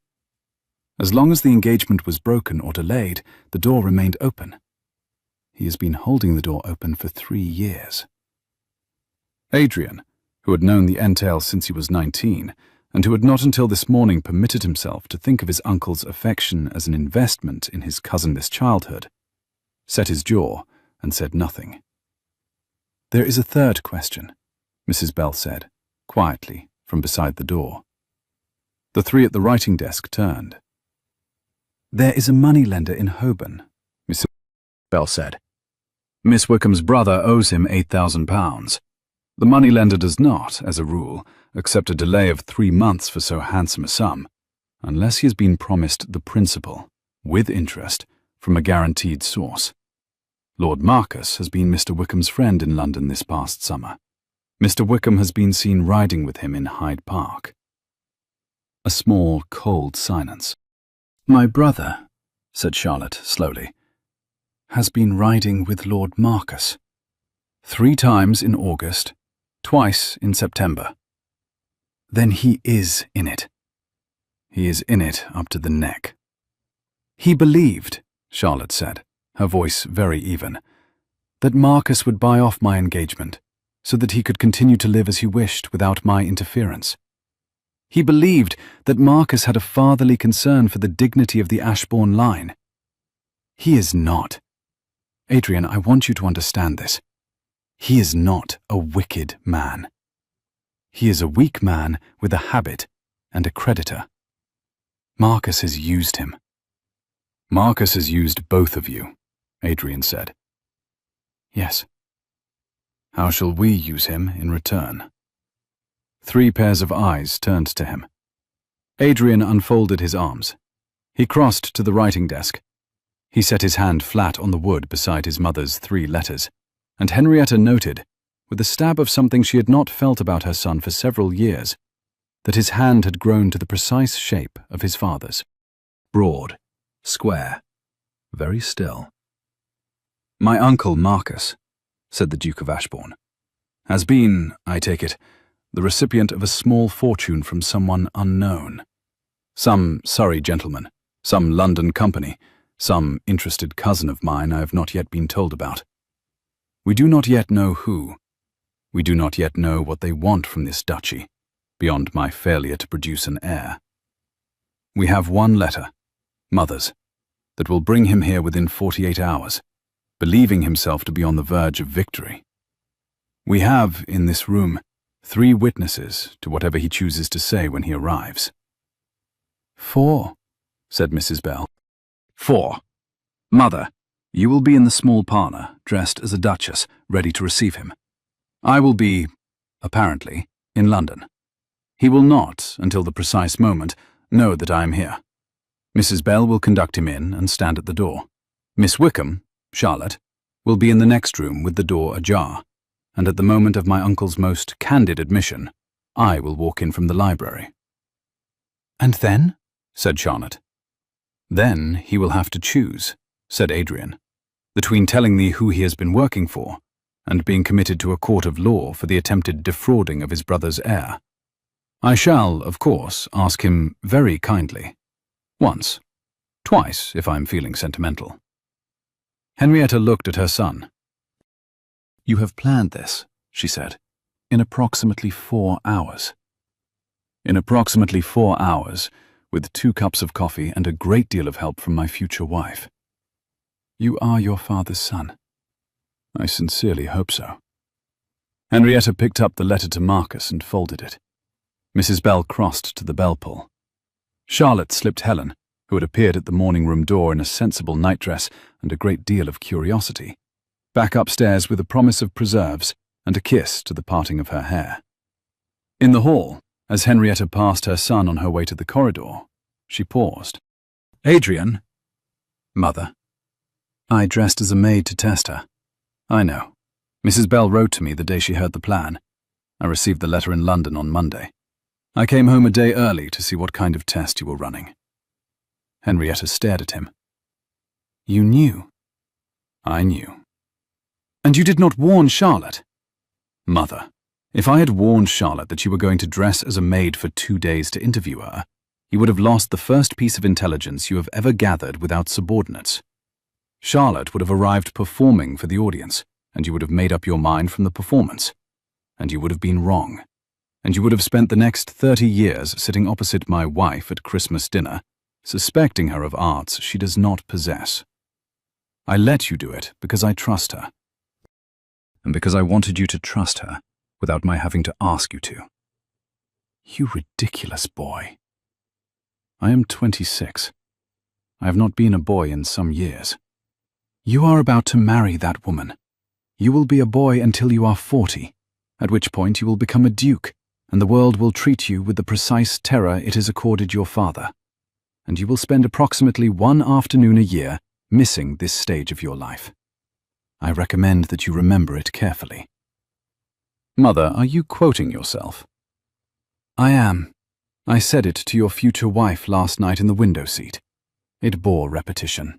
As long as the engagement was broken or delayed, the door remained open. He has been holding the door open for 3 years. Adrian, who had known the entail since he was 19, and who had not until this morning permitted himself to think of his uncle's affection as an investment in his cousinless childhood, set his jaw and said nothing. "There is a 3rd question," Mrs. Bell said, quietly, from beside the door. The 3 at the writing desk turned. "There is a moneylender in Holborn," Mrs. Bell said. "Miss Wickham's brother owes him £8,000. The moneylender does not, as a rule, accept a delay of 3 months for so handsome a sum, unless he has been promised the principal, with interest, from a guaranteed source. Lord Marcus has been Mr. Wickham's friend in London this past summer. Mr. Wickham has been seen riding with him in Hyde Park." A small, cold silence. "My brother," said Charlotte slowly, "has been riding with Lord Marcus. 3 times in August, twice in September." "Then he is in it." "He is in it up to the neck." "He believed," Charlotte said, her voice very even, "that Marcus would buy off my engagement, so that he could continue to live as he wished without my interference. He believed that Marcus had a fatherly concern for the dignity of the Ashbourne line. He is not. Adrian, I want you to understand this. He is not a wicked man. He is a weak man with a habit and a creditor. Marcus has used him. Marcus has used both of you, Adrian said. Yes. How shall we use him in return? 3 pairs of eyes turned to him. Adrian unfolded his arms. He crossed to the writing desk. He set his hand flat on the wood beside his mother's 3 letters, and Henrietta noted, with a stab of something she had not felt about her son for several years, that his hand had grown to the precise shape of his father's. Broad, square, very still. My uncle Marcus, said the Duke of Ashbourne, has been, I take it, the recipient of a small fortune from someone unknown. Some Surrey gentleman, some London company, some interested cousin of mine I have not yet been told about. We do not yet know who. We do not yet know what they want from this duchy, beyond my failure to produce an heir. We have 1 letter, Mother's, that will bring him here within 48 hours, believing himself to be on the verge of victory. We have, in this room, 3 witnesses to whatever he chooses to say when he arrives. 4, said Mrs. Bell. 4. Mother, you will be in the small parlour, dressed as a duchess, ready to receive him. I will be, apparently, in London. He will not, until the precise moment, know that I am here. Mrs. Bell will conduct him in and stand at the door. Miss Wickham, Charlotte, will be in the next room with the door ajar, and at the moment of my uncle's most candid admission, I will walk in from the library. And then? Said Charlotte. Then he will have to choose, said Adrian, between telling me who he has been working for and being committed to a court of law for the attempted defrauding of his brother's heir. I shall, of course, ask him very kindly. Once, twice, if I am feeling sentimental. Henrietta looked at her son. You have planned this, she said, in approximately 4 hours. In approximately 4 hours, with 2 cups of coffee and a great deal of help from my future wife. You are your father's son. I sincerely hope so. Henrietta picked up the letter to Marcus and folded it. Mrs. Bell crossed to the bell pull. Charlotte slipped Helen, who had appeared at the morning-room door in a sensible nightdress and a great deal of curiosity, back upstairs with a promise of preserves and a kiss to the parting of her hair. In the hall, as Henrietta passed her son on her way to the corridor, she paused. Adrian? Mother. I dressed as a maid to test her. I know. Mrs. Bell wrote to me the day she heard the plan. I received the letter in London on Monday. I came home a day early to see what kind of test you were running. Henrietta stared at him. You knew? I knew. And you did not warn Charlotte? Mother, if I had warned Charlotte that you were going to dress as a maid for 2 days to interview her, you would have lost the first piece of intelligence you have ever gathered without subordinates. Charlotte would have arrived performing for the audience, and you would have made up your mind from the performance. And you would have been wrong. And you would have spent the next 30 years sitting opposite my wife at Christmas dinner, suspecting her of arts she does not possess. I let you do it because I trust her. And because I wanted you to trust her, without my having to ask you to. You ridiculous boy. I am 26. I have not been a boy in some years. You are about to marry that woman. You will be a boy until you are 40, at which point you will become a duke, and the world will treat you with the precise terror it has accorded your father. And you will spend approximately 1 afternoon a year missing this stage of your life. I recommend that you remember it carefully. Mother, are you quoting yourself? I am. I said it to your future wife last night in the window seat. It bore repetition.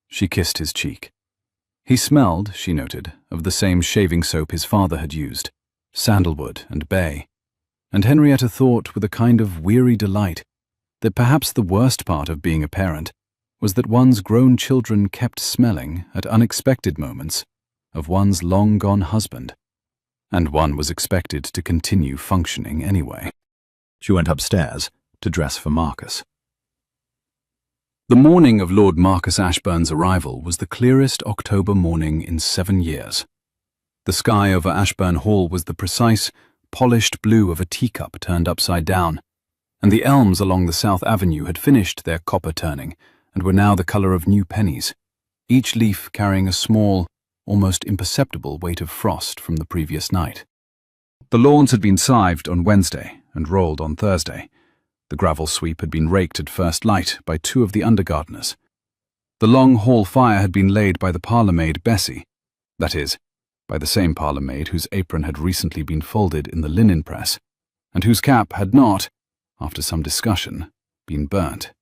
She kissed his cheek. He smelled, she noted, of the same shaving soap his father had used, sandalwood and bay, and Henrietta thought with a kind of weary delight that perhaps the worst part of being a parent was that one's grown children kept smelling, at unexpected moments, of one's long-gone husband, and one was expected to continue functioning anyway. She went upstairs to dress for Marcus. The morning of Lord Marcus Ashburn's arrival was the clearest October morning in 7 years. The sky over Ashburn Hall was the precise, polished blue of a teacup turned upside down, and the elms along the South Avenue had finished their copper turning and were now the colour of new pennies, each leaf carrying a small, almost imperceptible weight of frost from the previous night. The lawns had been scythed on Wednesday and rolled on Thursday. The gravel sweep had been raked at first light by 2 of the undergardeners. The long hall fire had been laid by the parlour-maid Bessie, that is, by the same parlour-maid whose apron had recently been folded in the linen press, and whose cap had not, after some discussion, been burnt,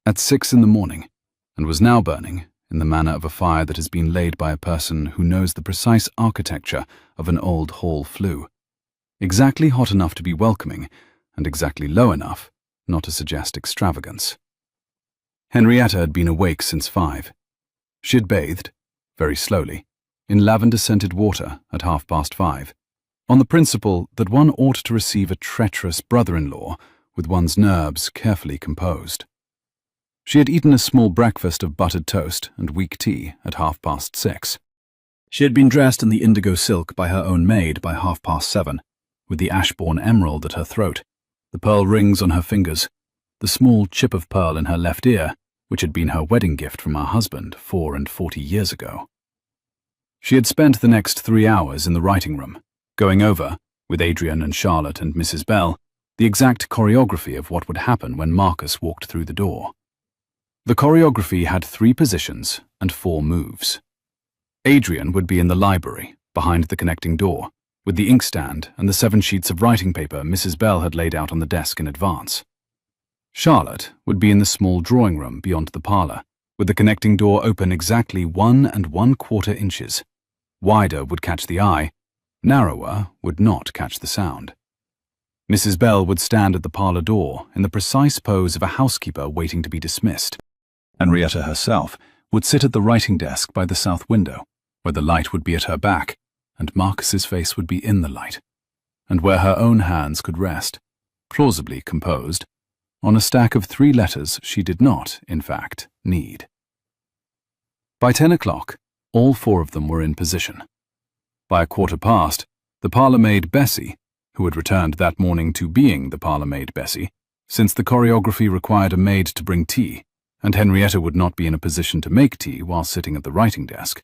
at 6 in the morning, and was now burning in the manner of a fire that has been laid by a person who knows the precise architecture of an old hall flue, exactly hot enough to be welcoming, and exactly low enough not to suggest extravagance. Henrietta had been awake since 5. She had bathed, very slowly, in lavender-scented water at 5:30, on the principle that one ought to receive a treacherous brother-in-law with one's nerves carefully composed. She had eaten a small breakfast of buttered toast and weak tea at 6:30. She had been dressed in the indigo silk by her own maid by 7:30, with the Ashbourne emerald at her throat, the pearl rings on her fingers, the small chip of pearl in her left ear, which had been her wedding gift from her husband 44 years ago. She had spent the next 3 hours in the writing room, going over, with Adrian and Charlotte and Mrs. Bell, the exact choreography of what would happen when Marcus walked through the door. The choreography had 3 positions and 4 moves. Adrian would be in the library, behind the connecting door, with the inkstand and the 7 sheets of writing paper Mrs. Bell had laid out on the desk in advance. Charlotte would be in the small drawing room beyond the parlour, with the connecting door open exactly 1 1/4 inches. Wider would catch the eye, narrower would not catch the sound. Mrs. Bell would stand at the parlour door in the precise pose of a housekeeper waiting to be dismissed. Henrietta herself would sit at the writing desk by the south window, where the light would be at her back, and Marcus's face would be in the light, and where her own hands could rest, plausibly composed, on a stack of 3 letters she did not, in fact, need. By 10 o'clock, all 4 of them were in position. By 1:15, the parlour-maid Bessie, who had returned that morning to being the parlour-maid Bessie, since the choreography required a maid to bring tea, and Henrietta would not be in a position to make tea while sitting at the writing desk,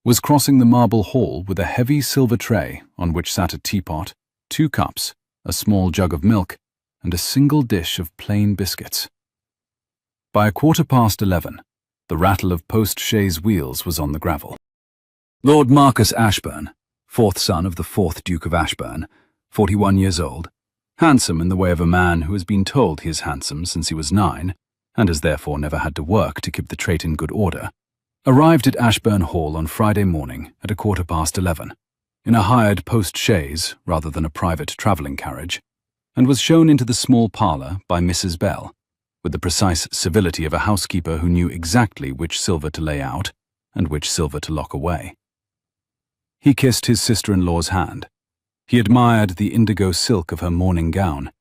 was crossing the marble hall with a heavy silver tray on which sat a teapot, 2 cups, a small jug of milk, and a single dish of plain biscuits. By 11:15, the rattle of post-chaise wheels was on the gravel. Lord Marcus Ashburn, 4th son of the 4th Duke of Ashburn, 41 years old, handsome in the way of a man who has been told he is handsome since he was 9, and has therefore never had to work to keep the trait in good order, arrived at Ashburn Hall on Friday morning at 11:15, in a hired post-chaise rather than a private travelling carriage, and was shown into the small parlour by Mrs. Bell, with the precise civility of a housekeeper who knew exactly which silver to lay out and which silver to lock away. He kissed his sister-in-law's hand. He admired the indigo silk of her morning gown.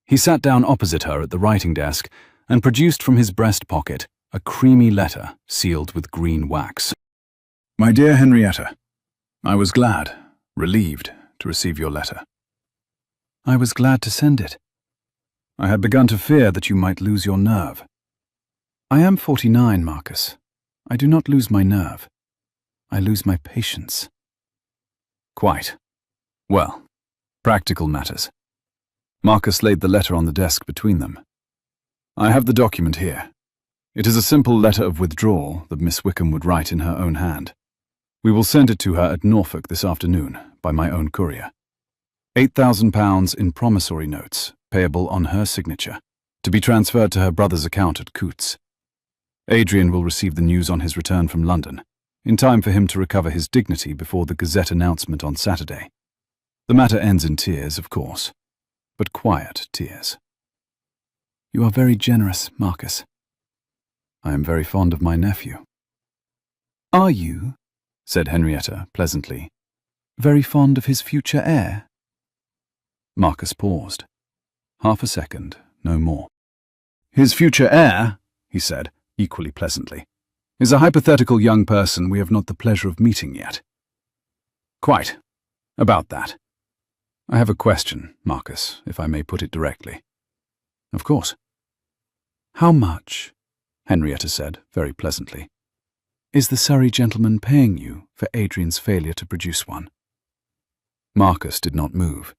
He sat down opposite her at the writing desk and produced from his breast pocket a creamy letter sealed with green wax. My dear Henrietta, I was glad, relieved, to receive your letter. I was glad to send it. I had begun to fear that you might lose your nerve. I am 49, Marcus. I do not lose my nerve. I lose my patience. Quite. Well, practical matters. Marcus laid the letter on the desk between them. I have the document here. It is a simple letter of withdrawal that Miss Wickham would write in her own hand. We will send it to her at Norfolk this afternoon by my own courier. £8,000 in promissory notes, payable on her signature, to be transferred to her brother's account at Coutts. Adrian will receive the news on his return from London, in time for him to recover his dignity before the Gazette announcement on Saturday. The matter ends in tears, of course, but quiet tears. You are very generous, Marcus. I am very fond of my nephew. Are you, said Henrietta pleasantly, very fond of his future heir? Marcus paused. Half a second, no more. His future heir, he said, equally pleasantly, is a hypothetical young person we have not the pleasure of meeting yet. Quite. About that. I have a question, Marcus, if I may put it directly. Of course. How much Henrietta said, very pleasantly. Is the Surrey gentleman paying you for Adrian's failure to produce one? Marcus did not move.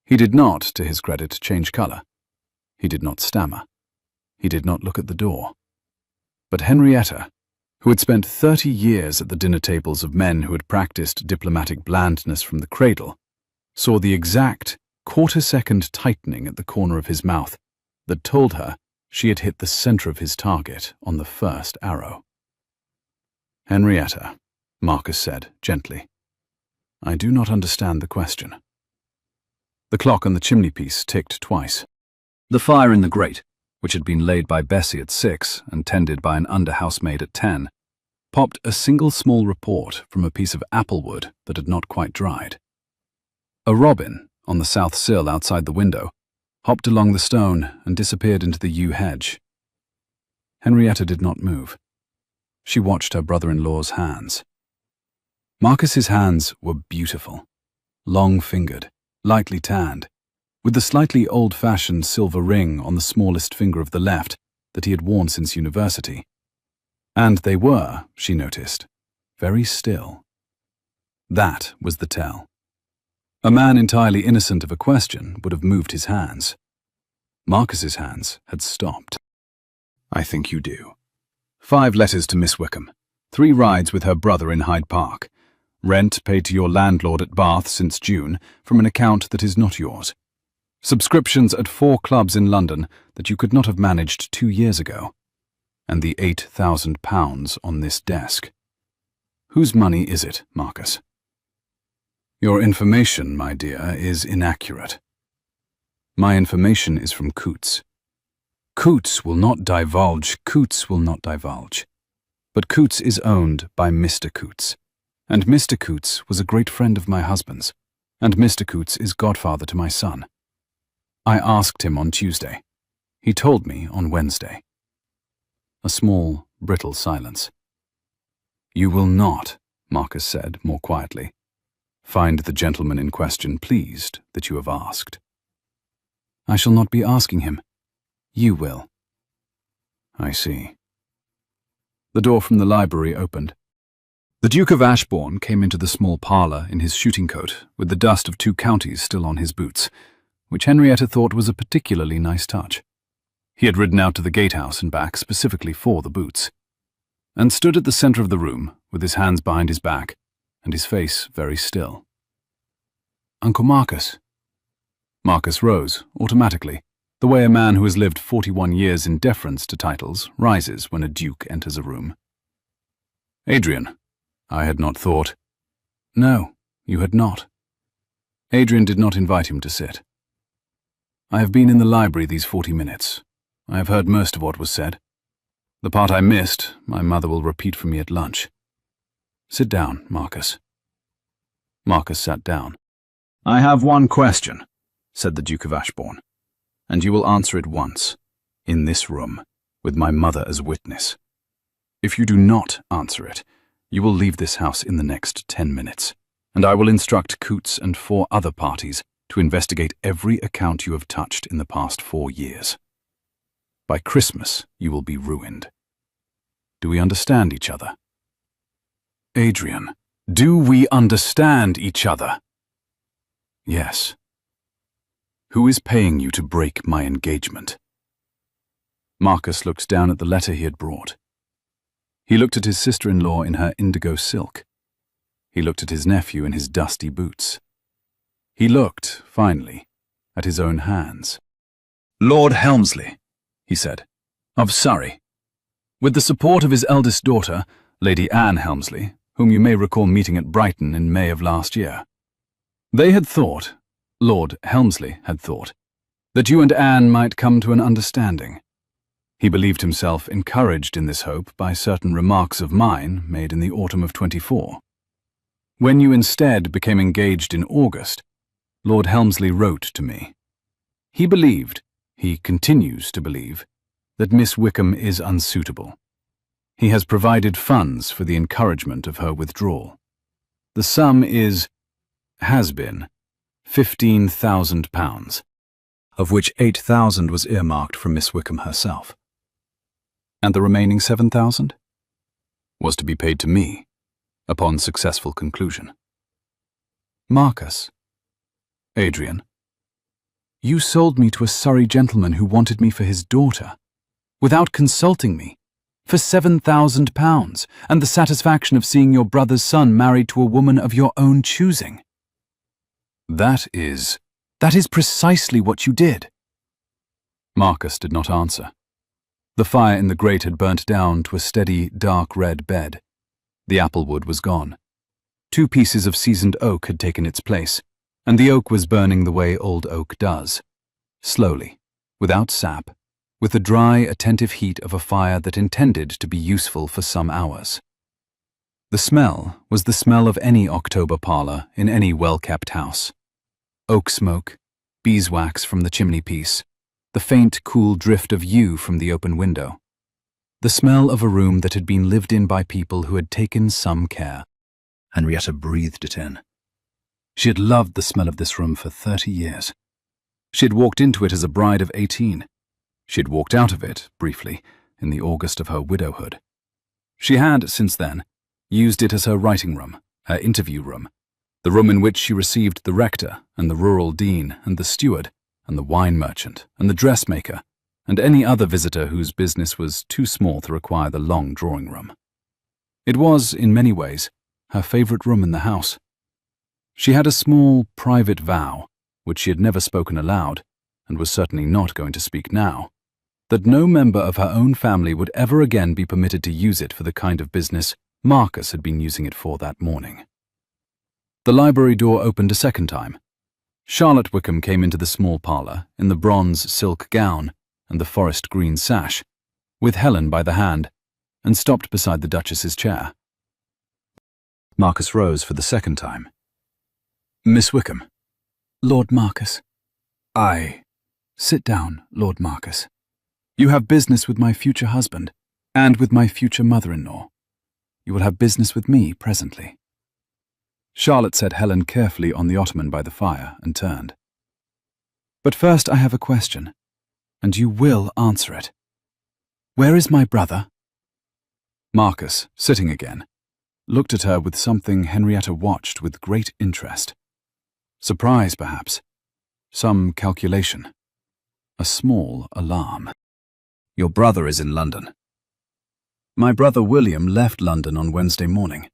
He did not, to his credit, change colour. He did not stammer. He did not look at the door. But Henrietta, who had spent 30 years at the dinner tables of men who had practiced diplomatic blandness from the cradle, saw the exact quarter-second tightening at the corner of his mouth that told her she had hit the centre of his target on the first arrow. Henrietta, Marcus said gently, I do not understand the question. The clock on the chimney-piece ticked twice. The fire in the grate, which had been laid by Bessie at 6 and tended by an under-housemaid at 10, popped a single small report from a piece of applewood that had not quite dried. A robin, on the south sill outside the window, hopped along the stone and disappeared into the yew hedge. Henrietta did not move. She watched her brother-in-law's hands. Marcus's hands were beautiful, long-fingered, lightly tanned, with the slightly old-fashioned silver ring on the smallest finger of the left that he had worn since university. And they were, she noticed, very still. That was the tell. A man entirely innocent of a question would have moved his hands. Marcus's hands had stopped. I think you do. 5 letters to Miss Wickham, 3 rides with her brother in Hyde Park, rent paid to your landlord at Bath since June from an account that is not yours, subscriptions at 4 clubs in London that you could not have managed 2 years ago, and the £8,000 on this desk. Whose money is it, Marcus? Your information, my dear, is inaccurate. My information is from Coutts. Coutts will not divulge. But Coutts is owned by Mr. Coutts, and Mr. Coutts was a great friend of my husband's, and Mr. Coutts is godfather to my son. I asked him on Tuesday. He told me on Wednesday. A small, brittle silence. You will not, Marcus said more quietly, find the gentleman in question pleased that you have asked. I shall not be asking him. You will. I see. The door from the library opened. The Duke of Ashbourne came into the small parlour in his shooting coat with the dust of 2 counties still on his boots, which Henrietta thought was a particularly nice touch. He had ridden out to the gatehouse and back specifically for the boots, and stood at the centre of the room with his hands behind his back and his face very still. Uncle Marcus. Marcus rose, automatically, the way a man who has lived 41 years in deference to titles rises when a duke enters a room. Adrian, I had not thought. No, you had not. Adrian did not invite him to sit. I have been in the library these 40 minutes. I have heard most of what was said. The part I missed, my mother will repeat for me at lunch. Sit down, Marcus. Marcus sat down. I have one question, said the Duke of Ashbourne, and you will answer it once, in this room, with my mother as witness. If you do not answer it, you will leave this house in the next 10 minutes, and I will instruct Coutts and 4 other parties to investigate every account you have touched in the past 4 years. By Christmas, you will be ruined. Do we understand each other? Adrian, do we understand each other? Yes. Who is paying you to break my engagement? Marcus looked down at the letter he had brought. He looked at his sister-in-law in her indigo silk. He looked at his nephew in his dusty boots. He looked, finally, at his own hands. Lord Helmsley, he said, of Surrey, with the support of his eldest daughter, Lady Anne Helmsley, whom you may recall meeting at Brighton in May of last year. They had thought, Lord Helmsley had thought, that you and Anne might come to an understanding. He believed himself encouraged in this hope by certain remarks of mine made in the autumn of 24. When you instead became engaged in August, Lord Helmsley wrote to me. He believed, he continues to believe, that Miss Wickham is unsuitable. He has provided funds for the encouragement of her withdrawal. The sum has been, £15,000, of which 8,000 was earmarked for Miss Wickham herself. And the remaining 7,000? Was to be paid to me, upon successful conclusion. Marcus. Adrian. You sold me to a Surrey gentleman who wanted me for his daughter, without consulting me, for £7,000, and the satisfaction of seeing your brother's son married to a woman of your own choosing. That is precisely what you did. Marcus did not answer. The fire in the grate had burnt down to a steady, dark red bed. The applewood was gone. 2 pieces of seasoned oak had taken its place, and the oak was burning the way old oak does, slowly, without sap, with the dry, attentive heat of a fire that intended to be useful for some hours. The smell was the smell of any October parlour in any well-kept house. Oak smoke, beeswax from the chimney-piece, the faint, cool drift of yew from the open window. The smell of a room that had been lived in by people who had taken some care. Henrietta breathed it in. She had loved the smell of this room for 30 years. She had walked into it as a bride of 18. She had walked out of it, briefly, in the August of her widowhood. She had, since then, used it as her writing room, her interview room, the room in which she received the rector and the rural dean and the steward and the wine merchant and the dressmaker and any other visitor whose business was too small to require the long drawing room. It was, in many ways, her favourite room in the house. She had a small, private vow, which she had never spoken aloud, and was certainly not going to speak now, that no member of her own family would ever again be permitted to use it for the kind of business Marcus had been using it for that morning. The library door opened a second time. Charlotte Wickham came into the small parlour in the bronze silk gown and the forest green sash, with Helen by the hand, and stopped beside the Duchess's chair. Marcus rose for the second time. Miss Wickham. Lord Marcus. Sit down, Lord Marcus. You have business with my future husband, and with my future mother-in-law. You will have business with me presently. Charlotte set Helen carefully on the ottoman by the fire and turned. But first I have a question, and you will answer it. Where is my brother? Marcus, sitting again, looked at her with something Henrietta watched with great interest. Surprise, perhaps. Some calculation. A small alarm. Your brother is in London. My brother William left London on Wednesday morning.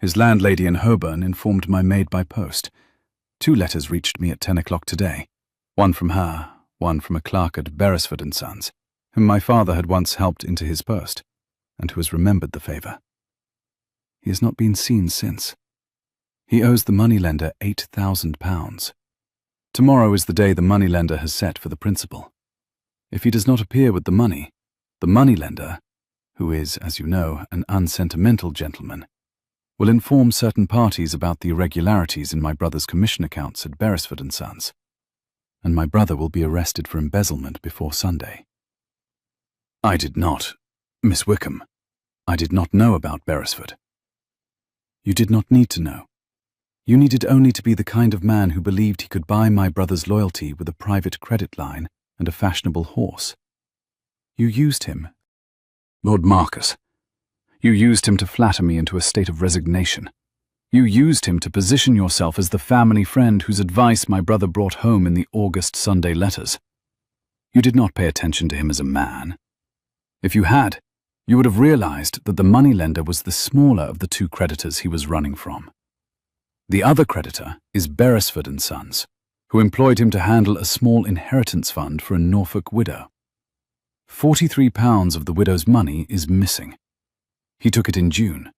His landlady in Holborn informed my maid by post. 2 letters reached me at 10 o'clock today. One from her, one from a clerk at Beresford & Sons, whom my father had once helped into his post, and who has remembered the favour. He has not been seen since. He owes the moneylender £8,000. Tomorrow is the day the moneylender has set for the principal. If he does not appear with the moneylender, who is, as you know, an unsentimental gentleman, will inform certain parties about the irregularities in my brother's commission accounts at Beresford & Sons, and my brother will be arrested for embezzlement before Sunday. Miss Wickham, I did not know about Beresford. You did not need to know. You needed only to be the kind of man who believed he could buy my brother's loyalty with a private credit line and a fashionable horse. You used him. Lord Marcus, you used him to flatter me into a state of resignation. You used him to position yourself as the family friend whose advice my brother brought home in the August Sunday letters. You did not pay attention to him as a man. If you had, you would have realized that the moneylender was the smaller of the 2 creditors he was running from. The other creditor is Beresford & Sons, who employed him to handle a small inheritance fund for a Norfolk widow. £43 of the widow's money is missing. He took it in June.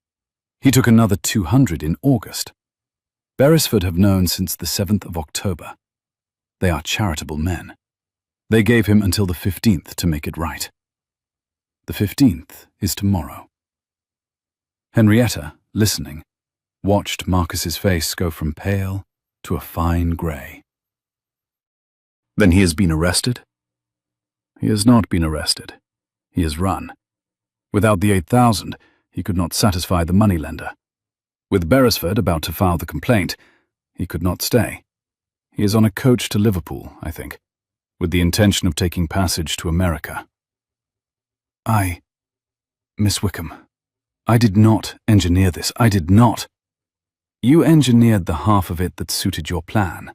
He took another 200 in August. Beresford have known since the 7th of October. They are charitable men. They gave him until the 15th to make it right. The 15th is tomorrow. Henrietta, listening, watched Marcus's face go from pale to a fine grey. Then he has been arrested? He has not been arrested. He has run. Without the 8,000, he could not satisfy the moneylender. With Beresford about to file the complaint, he could not stay. He is on a coach to Liverpool, I think, with the intention of taking passage to America. Miss Wickham, I did not engineer this. I did not. You engineered the half of it that suited your plan.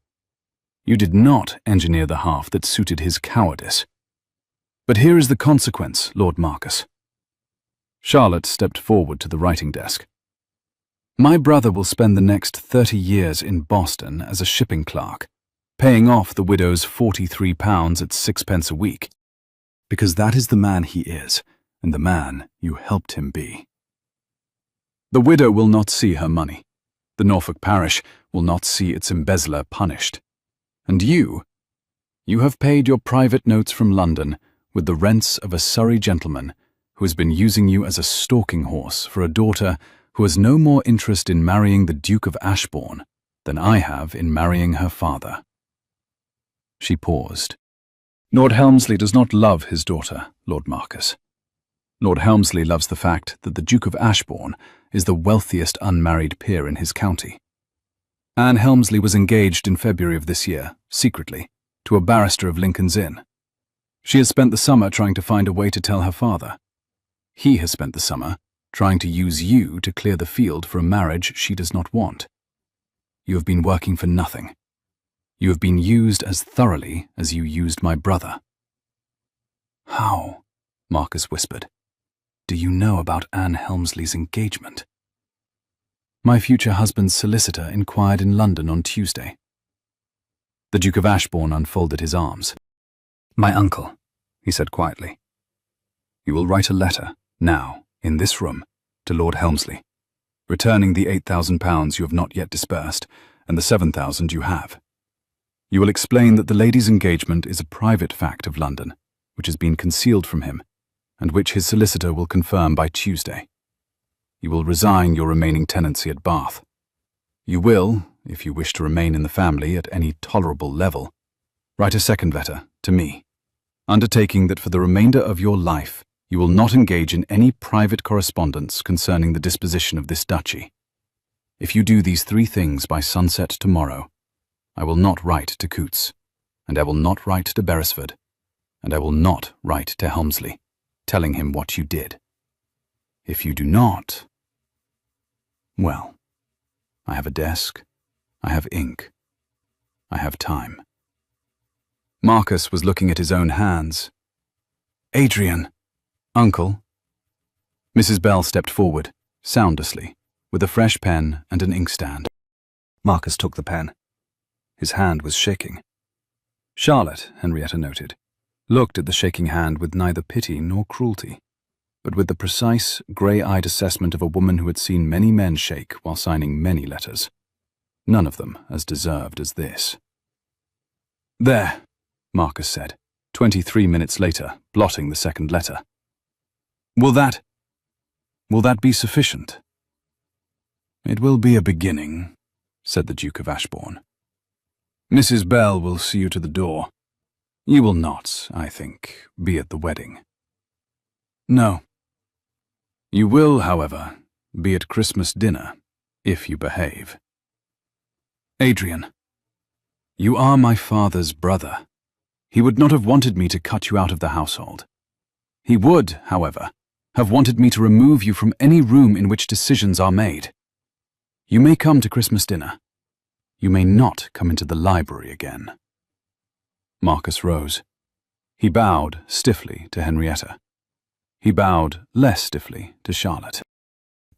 You did not engineer the half that suited his cowardice. But here is the consequence, Lord Marcus. Charlotte stepped forward to the writing desk. My brother will spend the next 30 years in Boston as a shipping clerk, paying off the widow's £43 at 6 pence a week, because that is the man he is, and the man you helped him be. The widow will not see her money. The Norfolk parish will not see its embezzler punished. And you have paid your private notes from London with the rents of a Surrey gentleman who has been using you as a stalking horse for a daughter who has no more interest in marrying the Duke of Ashbourne than I have in marrying her father. She paused. Lord Helmsley does not love his daughter, Lord Marcus. Lord Helmsley loves the fact that the Duke of Ashbourne is the wealthiest unmarried peer in his county. Anne Helmsley was engaged in February of this year, secretly, to a barrister of Lincoln's Inn. She has spent the summer trying to find a way to tell her father. He has spent the summer trying to use you to clear the field for a marriage she does not want. You have been working for nothing. You have been used as thoroughly as you used my brother. How, Marcus whispered, do you know about Anne Helmsley's engagement? My future husband's solicitor inquired in London on Tuesday. The Duke of Ashbourne unfolded his arms. My uncle, he said quietly. You will write a letter, now, in this room, to Lord Helmsley, returning the £8,000 you have not yet disbursed and the £7,000 you have. You will explain that the lady's engagement is a private fact of London, which has been concealed from him, and which his solicitor will confirm by Tuesday. You will resign your remaining tenancy at Bath. You will, if you wish to remain in the family at any tolerable level, write a second letter to me, undertaking that for the remainder of your life you will not engage in any private correspondence concerning the disposition of this duchy. If you do these 3 things by sunset tomorrow, I will not write to Coutts, and I will not write to Beresford, and I will not write to Helmsley, telling him what you did. If you do not, well, I have a desk, I have ink, I have time. Marcus was looking at his own hands. Adrian, Uncle. Mrs. Bell stepped forward, soundlessly, with a fresh pen and an inkstand. Marcus took the pen. His hand was shaking. Charlotte, Henrietta noted, looked at the shaking hand with neither pity nor cruelty, but with the precise, grey-eyed assessment of a woman who had seen many men shake while signing many letters, none of them as deserved as this. There, Marcus said, 23 minutes later, blotting the second letter. Will that be sufficient? It will be a beginning, said the Duke of Ashbourne. Mrs. Bell will see you to the door. You will not, I think, be at the wedding. No. You will, however, be at Christmas dinner, if you behave. Adrian, you are my father's brother. He would not have wanted me to cut you out of the household. He would, however, have wanted me to remove you from any room in which decisions are made. You may come to Christmas dinner. You may not come into the library again. Marcus rose. He bowed stiffly to Henrietta. He bowed less stiffly to Charlotte.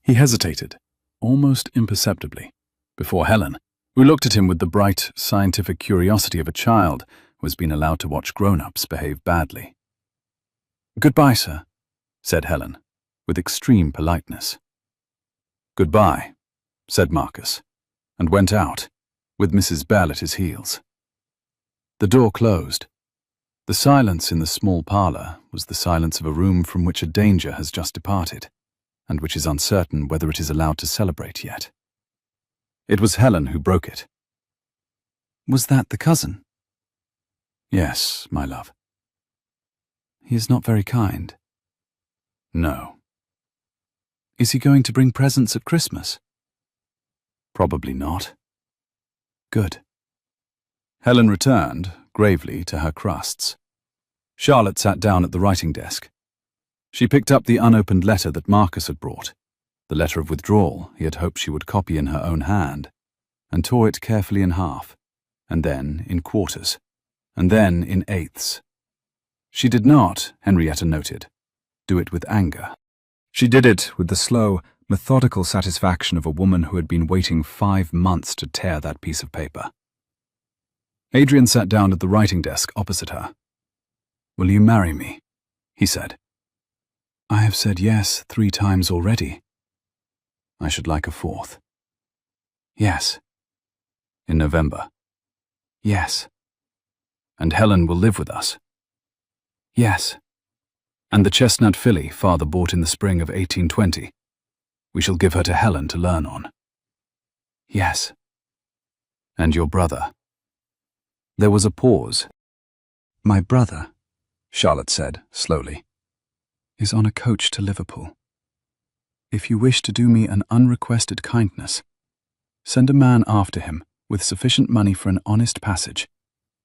He hesitated, almost imperceptibly, before Helen, who looked at him with the bright, scientific curiosity of a child who has been allowed to watch grown-ups behave badly. Goodbye, sir, said Helen, with extreme politeness. Goodbye, said Marcus, and went out, with Mrs. Bell at his heels. The door closed. The silence in the small parlour was the silence of a room from which a danger has just departed, and which is uncertain whether it is allowed to celebrate yet. It was Helen who broke it. Was that the cousin? Yes, my love. He is not very kind. No. Is he going to bring presents at Christmas? Probably not. Good. Helen returned, gravely, to her crusts. Charlotte sat down at the writing desk. She picked up the unopened letter that Marcus had brought, the letter of withdrawal he had hoped she would copy in her own hand, and tore it carefully in half, and then in quarters, and then in eighths. She did not, Henrietta noted, do it with anger. She did it with the slow, methodical satisfaction of a woman who had been waiting 5 months to tear that piece of paper. Adrian sat down at the writing desk opposite her. "Will you marry me?" he said. "I have said yes 3 times already." "I should like a 4th. "Yes." "In November?" "Yes." "And Helen will live with us?" "Yes." "And the chestnut filly father bought in the spring of 1820? We shall give her to Helen to learn on." "Yes." "And your brother?" There was a pause. "My brother," Charlotte said, slowly, "is on a coach to Liverpool. If you wish to do me an unrequested kindness, send a man after him with sufficient money for an honest passage,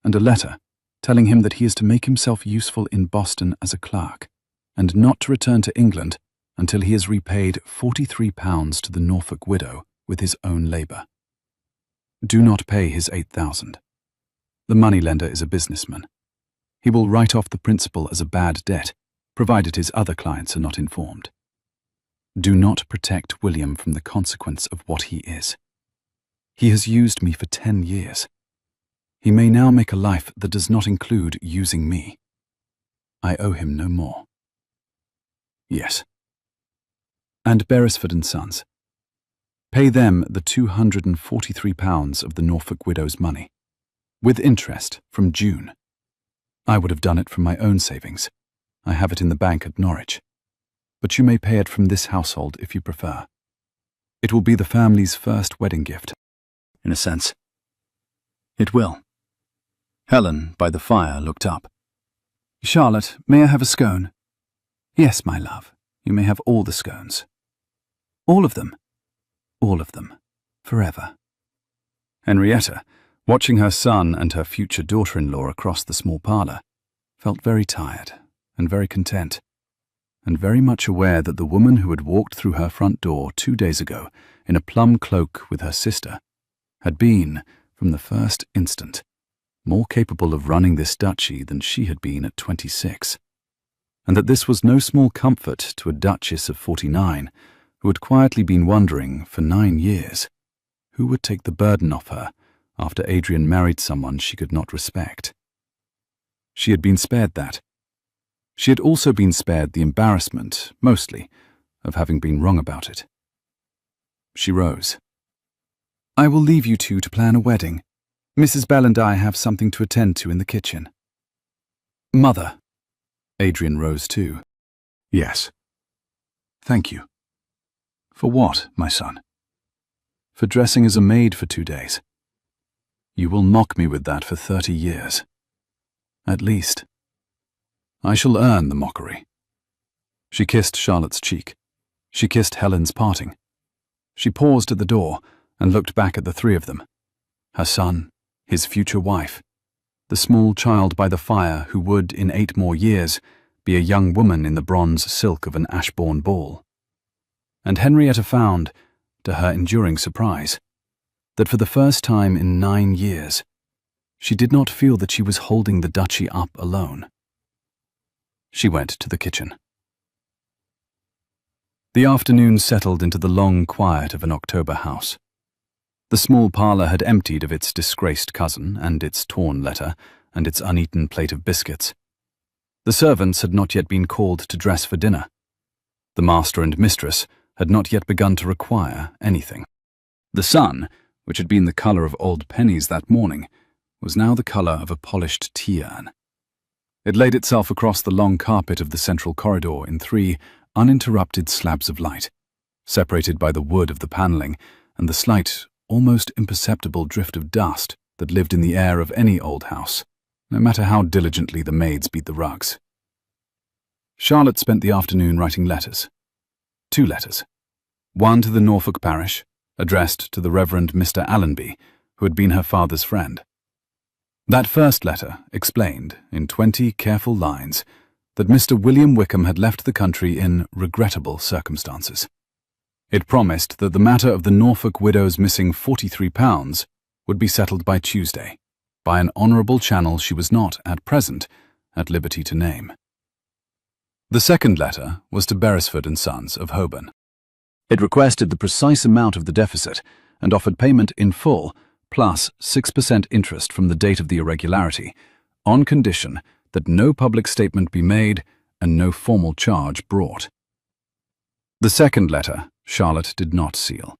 and a letter telling him that he is to make himself useful in Boston as a clerk, and not to return to England until he has repaid £43 to the Norfolk widow with his own labour. Do not pay his 8,000. The moneylender is a businessman. He will write off the principal as a bad debt, provided his other clients are not informed. Do not protect William from the consequence of what he is. He has used me for 10 years. He may now make a life that does not include using me. I owe him no more." "Yes." "And Beresford and Sons. Pay them the £243 of the Norfolk widow's money, with interest from June. I would have done it from my own savings. I have it in the bank at Norwich. But you may pay it from this household if you prefer. It will be the family's first wedding gift." "In a sense, it will." Helen, by the fire, looked up. "Charlotte, may I have a scone?" "Yes, my love, you may have all the scones." "All of them?" "All of them, forever." Henrietta, watching her son and her future daughter-in-law across the small parlour, felt very tired and very content, and very much aware that the woman who had walked through her front door 2 days ago in a plum cloak with her sister had been, from the first instant, more capable of running this duchy than she had been at 26, and that this was no small comfort to a Duchess of 49 who had quietly been wondering for 9 years who would take the burden off her after Adrian married someone she could not respect. She had been spared that. She had also been spared the embarrassment, mostly, of having been wrong about it. She rose. "I will leave you two to plan a wedding. Mrs. Bell and I have something to attend to in the kitchen." "Mother." Adrian rose too. "Yes." "Thank you." "For what, my son?" "For dressing as a maid for 2 days. You will mock me with that for 30 years. At least. I shall earn the mockery." She kissed Charlotte's cheek. She kissed Helen's parting. She paused at the door and looked back at the 3 of them. Her son, his future wife, the small child by the fire who would, in 8 more years, be a young woman in the bronze silk of an Ashbourne ball. And Henrietta found, to her enduring surprise, that for the first time in 9 years, she did not feel that she was holding the duchy up alone. She went to the kitchen. The afternoon settled into the long quiet of an October house. The small parlour had emptied of its disgraced cousin and its torn letter and its uneaten plate of biscuits. The servants had not yet been called to dress for dinner. The master and mistress had not yet begun to require anything. The sun, which had been the colour of old pennies that morning, was now the colour of a polished tea-urn. It laid itself across the long carpet of the central corridor in 3 uninterrupted slabs of light, separated by the wood of the panelling and the slight, almost imperceptible drift of dust that lived in the air of any old house, no matter how diligently the maids beat the rugs. Charlotte spent the afternoon writing letters. 2 letters. One to the Norfolk parish, addressed to the Reverend Mr. Allenby, who had been her father's friend. That first letter explained, in 20 careful lines, that Mr. William Wickham had left the country in regrettable circumstances. It promised that the matter of the Norfolk widow's missing £43 would be settled by Tuesday, by an honourable channel she was not, at present, at liberty to name. The second letter was to Beresford and Sons of Holborn. It requested the precise amount of the deficit and offered payment in full, plus 6% interest from the date of the irregularity, on condition that no public statement be made and no formal charge brought. The second letter Charlotte did not seal.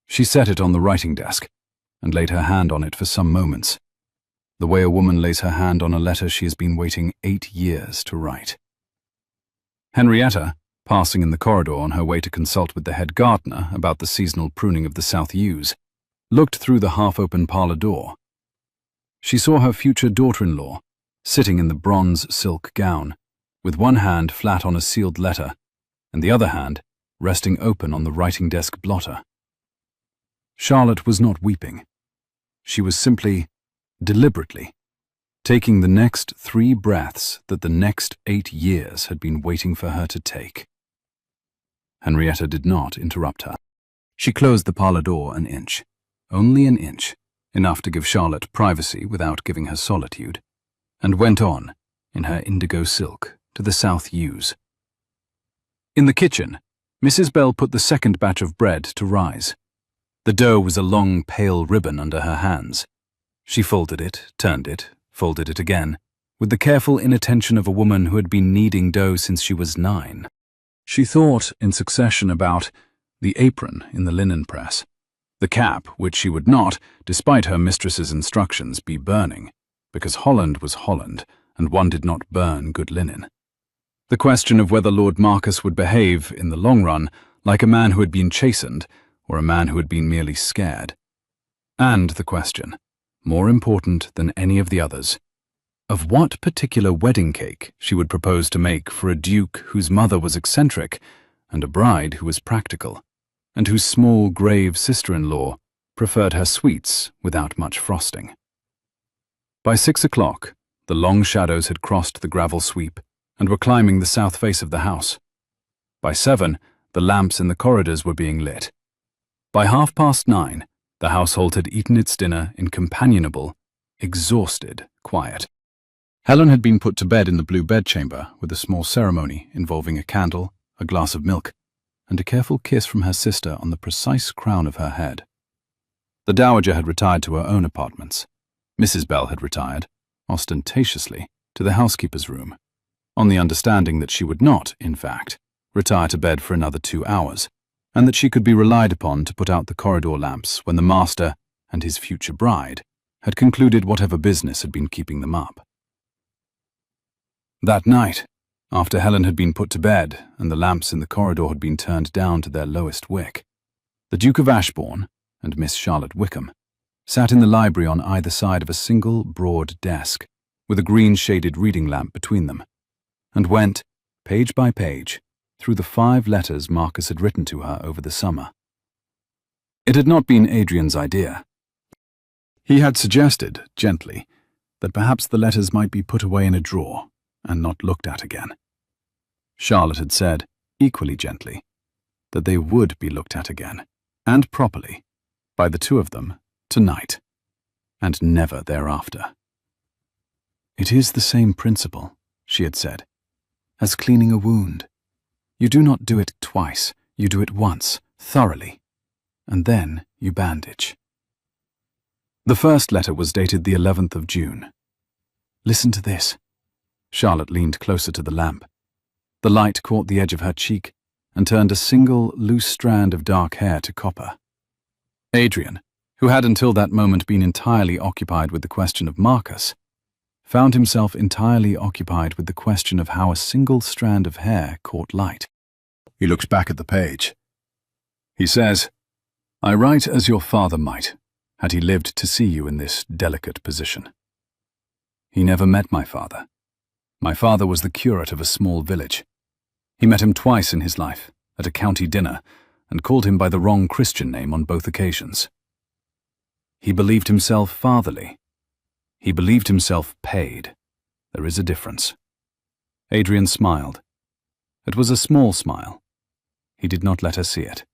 She set it on the writing desk and laid her hand on it for some moments, the way a woman lays her hand on a letter she has been waiting 8 years to write. Henrietta, passing in the corridor on her way to consult with the head gardener about the seasonal pruning of the south yews, looked through the half-open parlour door. She saw her future daughter-in-law, sitting in the bronze silk gown, with one hand flat on a sealed letter, and the other hand resting open on the writing desk blotter. Charlotte was not weeping. She was simply, deliberately, taking the next 3 breaths that the next 8 years had been waiting for her to take. Henrietta did not interrupt her. She closed the parlour door an inch, only an inch, enough to give Charlotte privacy without giving her solitude, and went on, in her indigo silk, to the south yews. In the kitchen, Mrs. Bell put the second batch of bread to rise. The dough was a long, pale ribbon under her hands. She folded it, turned it, folded it again, with the careful inattention of a woman who had been kneading dough since she was 9. She thought in succession about the apron in the linen press, the cap which she would not, despite her mistress's instructions, be burning, because Holland was Holland, and one did not burn good linen. The question of whether Lord Marcus would behave, in the long run, like a man who had been chastened, or a man who had been merely scared. And the question, more important than any of the others, of what particular wedding cake she would propose to make for a duke whose mother was eccentric, and a bride who was practical, and whose small, grave sister-in-law preferred her sweets without much frosting. By 6 o'clock, the long shadows had crossed the gravel sweep and were climbing the south face of the house. By 7, the lamps in the corridors were being lit. By 9:30, the household had eaten its dinner in companionable, exhausted quiet. Helen had been put to bed in the blue bedchamber with a small ceremony involving a candle, a glass of milk, and a careful kiss from her sister on the precise crown of her head. The dowager had retired to her own apartments. Mrs. Bell had retired, ostentatiously, to the housekeeper's room, on the understanding that she would not, in fact, retire to bed for another 2 hours, and that she could be relied upon to put out the corridor lamps when the master and his future bride had concluded whatever business had been keeping them up. That night, after Helen had been put to bed and the lamps in the corridor had been turned down to their lowest wick, the Duke of Ashbourne and Miss Charlotte Wickham sat in the library on either side of a single broad desk, with a green-shaded reading lamp between them, and went, page by page, through the 5 letters Marcus had written to her over the summer. It had not been Adrian's idea. He had suggested, gently, that perhaps the letters might be put away in a drawer and not looked at again. Charlotte had said, equally gently, that they would be looked at again, and properly, by the 2 of them, tonight, and never thereafter. "It is the same principle," she had said, "as cleaning a wound. You do not do it twice, you do it once, thoroughly, and then you bandage." The first letter was dated the 11th of June. "Listen to this." Charlotte leaned closer to the lamp. The light caught the edge of her cheek and turned a single, loose strand of dark hair to copper. Adrian, who had until that moment been entirely occupied with the question of Marcus, found himself entirely occupied with the question of how a single strand of hair caught light. He looked back at the page. He says, "I write as your father might, had he lived to see you in this delicate position. He never met my father. My father was the curate of a small village. He met him twice in his life, at a county dinner, and called him by the wrong Christian name on both occasions. He believed himself fatherly. He believed himself paid. There is a difference. Adrian smiled. It was a small smile. He did not let her see it.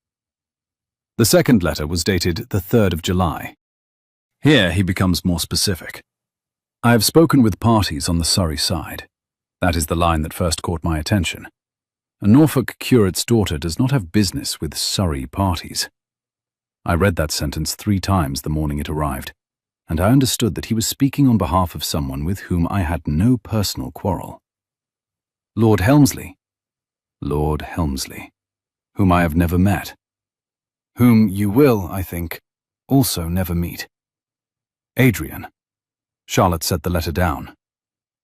The second letter was dated the 3rd of July. Here he becomes more specific. I have spoken with parties on the Surrey side. That is the line that first caught my attention. A Norfolk curate's daughter does not have business with Surrey parties. I read that sentence 3 times the morning it arrived, and I understood that he was speaking on behalf of someone with whom I had no personal quarrel. Lord Helmsley. Lord Helmsley, whom I have never met. Whom you will, I think, also never meet. Adrian. Charlotte set the letter down.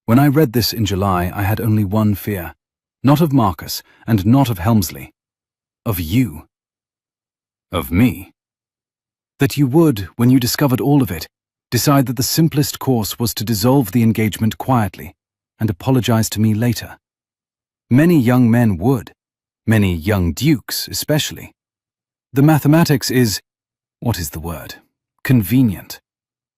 When I read this in July, I had only one fear. Not of Marcus, and not of Helmsley. Of you. Of me. That you would, when you discovered all of it, decide that the simplest course was to dissolve the engagement quietly, and apologize to me later. Many young men would. Many young dukes, especially. The mathematics is, what is the word? Convenient.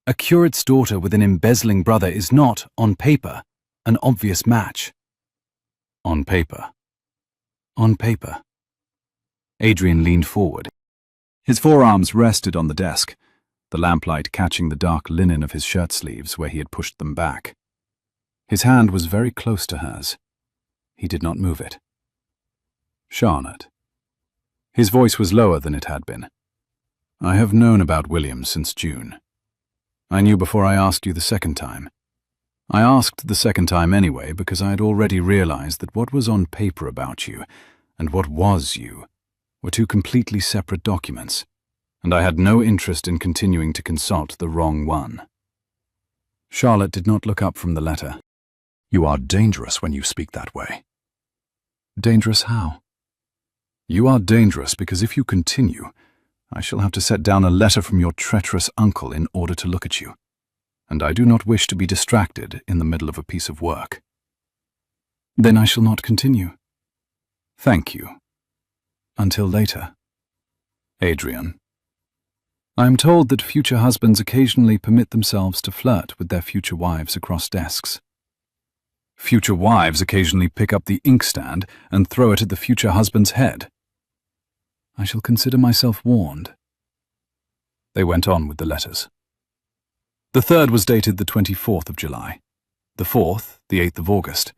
A curate's daughter with an embezzling brother is not, on paper, an obvious match. On paper. On paper. Adrian leaned forward. His forearms rested on the desk, the lamplight catching the dark linen of his shirt sleeves where he had pushed them back. His hand was very close to hers. He did not move it. Charlotte. His voice was lower than it had been. I have known about William since June. I knew before I asked you the second time. I asked the second time anyway because I had already realized that what was on paper about you and what was you were 2 completely separate documents, and I had no interest in continuing to consult the wrong one. Charlotte did not look up from the letter. You are dangerous when you speak that way. Dangerous how? You are dangerous because if you continue, I shall have to set down a letter from your treacherous uncle in order to look at you, and I do not wish to be distracted in the middle of a piece of work. Then I shall not continue. Thank you. Until later. Adrian. I am told that future husbands occasionally permit themselves to flirt with their future wives across desks. Future wives occasionally pick up the inkstand and throw it at the future husband's head. I shall consider myself warned. They went on with the letters. The 3rd was dated the 24th of July, the 4th, the 8th of August,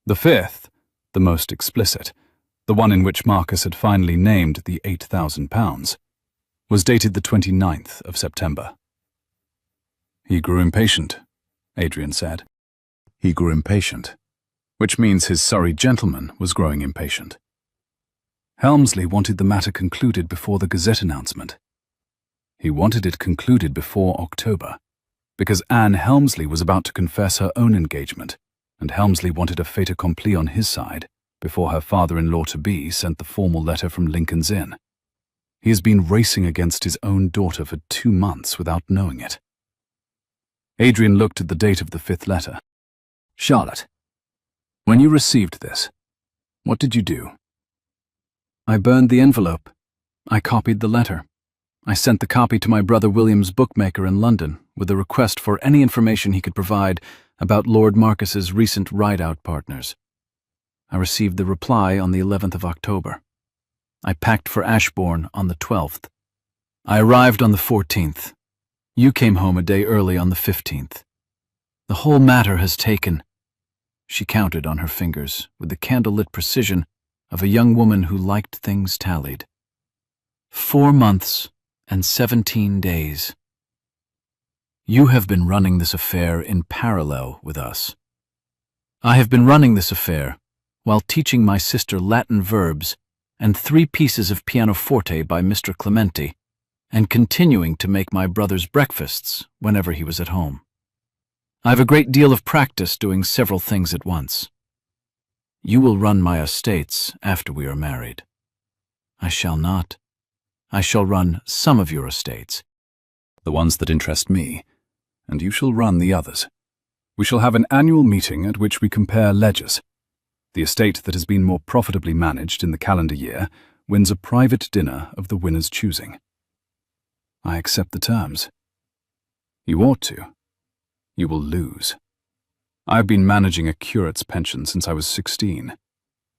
the 5th, the most explicit, the one in which Marcus had finally named the £8,000, was dated the 29th of September. He grew impatient, Adrian said. He grew impatient, which means his Surrey gentleman was growing impatient. Helmsley wanted the matter concluded before the Gazette announcement. He wanted it concluded before October, because Anne Helmsley was about to confess her own engagement, and Helmsley wanted a fait accompli on his side before her father-in-law-to-be sent the formal letter from Lincoln's Inn. He has been racing against his own daughter for 2 months without knowing it. Adrian looked at the date of the 5th letter. Charlotte, when you received this, what did you do? I burned the envelope. I copied the letter. I sent the copy to my brother William's bookmaker in London with a request for any information he could provide about Lord Marcus's recent ride-out partners. I received the reply on the 11th of October. I packed for Ashbourne on the 12th. I arrived on the 14th. You came home a day early on the 15th. The whole matter has taken, she counted on her fingers with the candlelit precision of a young woman who liked things tallied, 4 months and 17 days. You have been running this affair in parallel with us. I have been running this affair while teaching my sister Latin verbs and 3 pieces of pianoforte by Mr. Clementi, and continuing to make my brother's breakfasts whenever he was at home. I have a great deal of practice doing several things at once. You will run my estates after we are married. I shall not. I shall run some of your estates, the ones that interest me, and you shall run the others. We shall have an annual meeting at which we compare ledgers. The estate that has been more profitably managed in the calendar year wins a private dinner of the winner's choosing. I accept the terms. You ought to. You will lose. I've been managing a curate's pension since I was 16.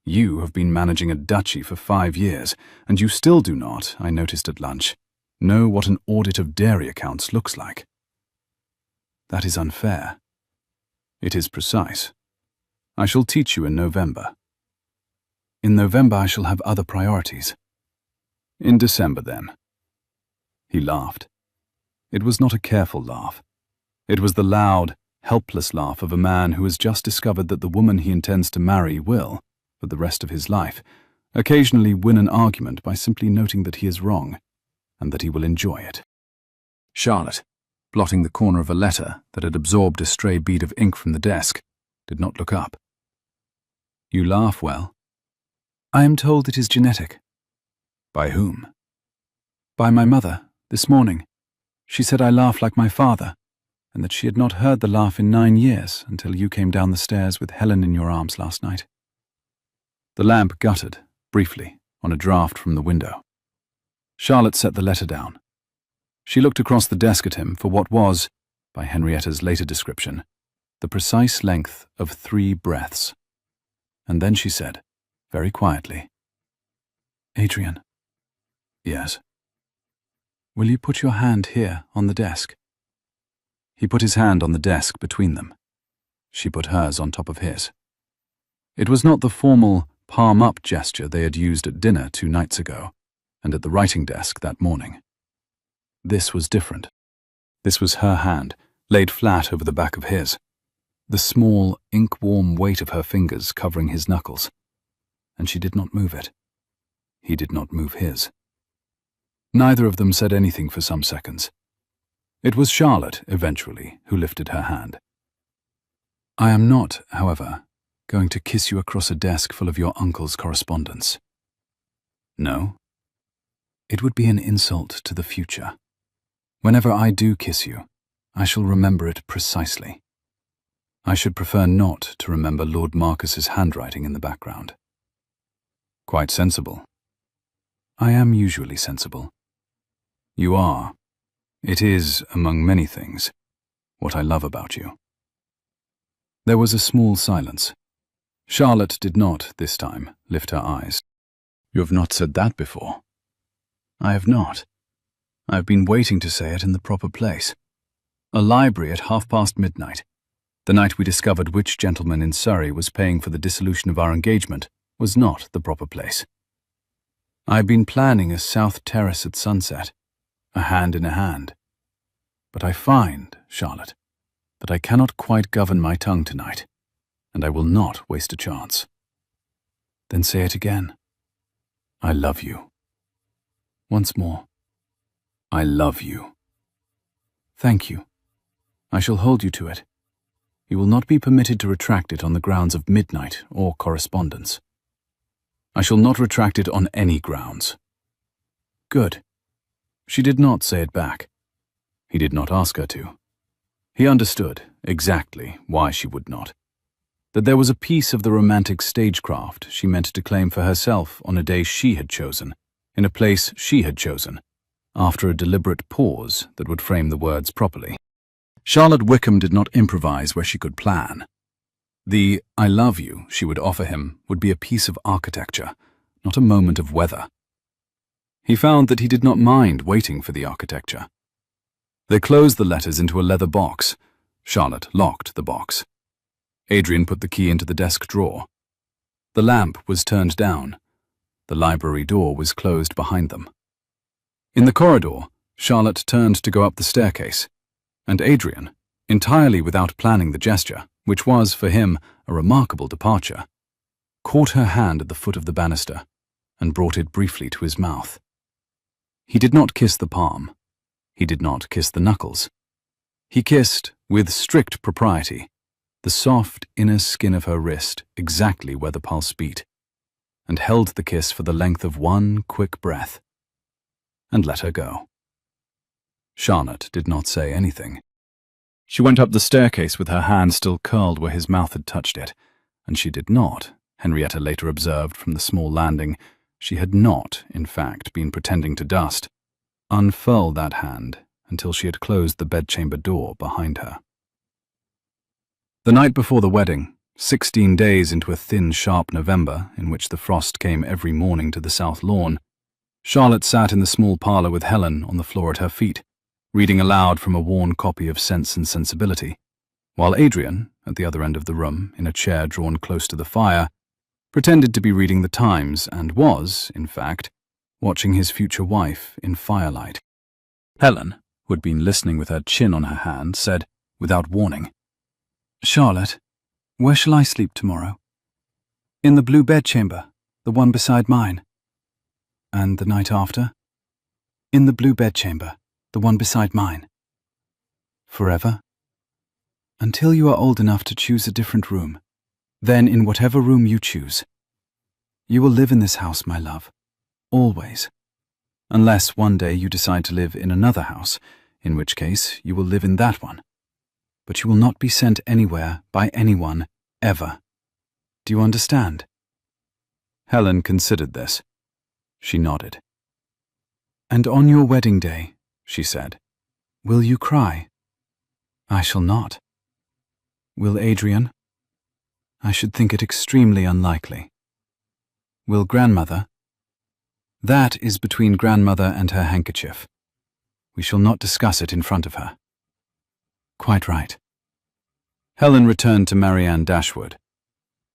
You have been managing a duchy for 5 years, and you still do not, I noticed at lunch, know what an audit of dairy accounts looks like. That is unfair. It is precise. I shall teach you in November. In November I shall have other priorities. In December, then. He laughed. It was not a careful laugh. It was the loud, helpless laugh of a man who has just discovered that the woman he intends to marry will, for the rest of his life, occasionally win an argument by simply noting that he is wrong, and that he will enjoy it. Charlotte, blotting the corner of a letter that had absorbed a stray bead of ink from the desk, did not look up. You laugh well. I am told it is genetic. By whom? By my mother, this morning. She said I laugh like my father, and that she had not heard the laugh in 9 years until you came down the stairs with Helen in your arms last night. The lamp guttered, briefly, on a draught from the window. Charlotte set the letter down. She looked across the desk at him for what was, by Henrietta's later description, the precise length of 3 breaths. And then she said, very quietly, Adrian. Yes. Will you put your hand here on the desk? He put his hand on the desk between them. She put hers on top of his. It was not the formal palm-up gesture they had used at dinner 2 nights ago, and at the writing desk that morning. This was different. This was her hand, laid flat over the back of his, the small, ink-warm weight of her fingers covering his knuckles, and she did not move it. He did not move his. Neither of them said anything for some seconds. It was Charlotte, eventually, who lifted her hand. I am not, however, going to kiss you across a desk full of your uncle's correspondence. No? It would be an insult to the future. Whenever I do kiss you, I shall remember it precisely. I should prefer not to remember Lord Marcus's handwriting in the background. Quite sensible. I am usually sensible. You are. It is, among many things, what I love about you. There was a small silence. Charlotte did not, this time, lift her eyes. You have not said that before. I have not. I have been waiting to say it in the proper place. A library at midnight, the night we discovered which gentleman in Surrey was paying for the dissolution of our engagement, was not the proper place. I have been planning a south terrace at sunset, a hand in a hand. But I find, Charlotte, that I cannot quite govern my tongue tonight, and I will not waste a chance. Then say it again. I love you. Once more. I love you. Thank you. I shall hold you to it. You will not be permitted to retract it on the grounds of midnight or correspondence. I shall not retract it on any grounds. Good. She did not say it back. He did not ask her to. He understood exactly why she would not. That there was a piece of the romantic stagecraft she meant to claim for herself on a day she had chosen, in a place she had chosen, after a deliberate pause that would frame the words properly. Charlotte Wickham did not improvise where she could plan. The I love you she would offer him would be a piece of architecture, not a moment of weather. He found that he did not mind waiting for the architecture. They closed the letters into a leather box. Charlotte locked the box. Adrian put the key into the desk drawer. The lamp was turned down. The library door was closed behind them. In the corridor, Charlotte turned to go up the staircase, and Adrian, entirely without planning the gesture, which was, for him, a remarkable departure, caught her hand at the foot of the banister and brought it briefly to his mouth. He did not kiss the palm. He did not kiss the knuckles. He kissed, with strict propriety, the soft inner skin of her wrist exactly where the pulse beat, and held the kiss for the length of one quick breath, and let her go. Charlotte did not say anything. She went up the staircase with her hand still curled where his mouth had touched it, and she did not, Henrietta later observed from the small landing, she had not, in fact, been pretending to dust, unfurl that hand until she had closed the bedchamber door behind her. The night before the wedding, 16 days into a thin, sharp November in which the frost came every morning to the south lawn, Charlotte sat in the small parlour with Helen on the floor at her feet, reading aloud from a worn copy of Sense and Sensibility, while Adrian, at the other end of the room, in a chair drawn close to the fire, pretended to be reading the Times and was, in fact, watching his future wife in firelight. Helen, who had been listening with her chin on her hand, said, without warning, "Charlotte, where shall I sleep tomorrow?" "In the blue bedchamber, the one beside mine." "And the night after?" "In the blue bedchamber, the one beside mine." "Forever?" "Until you are old enough to choose a different room. Then in whatever room you choose. You will live in this house, my love. Always. Unless one day you decide to live in another house, in which case you will live in that one. But you will not be sent anywhere by anyone, ever. Do you understand?" Helen considered this. She nodded. "And on your wedding day," she said, "will you cry?" "I shall not." "Will Adrian?" "I should think it extremely unlikely." "Will grandmother?" "That is between grandmother and her handkerchief. We shall not discuss it in front of her." "Quite right." Helen returned to Marianne Dashwood.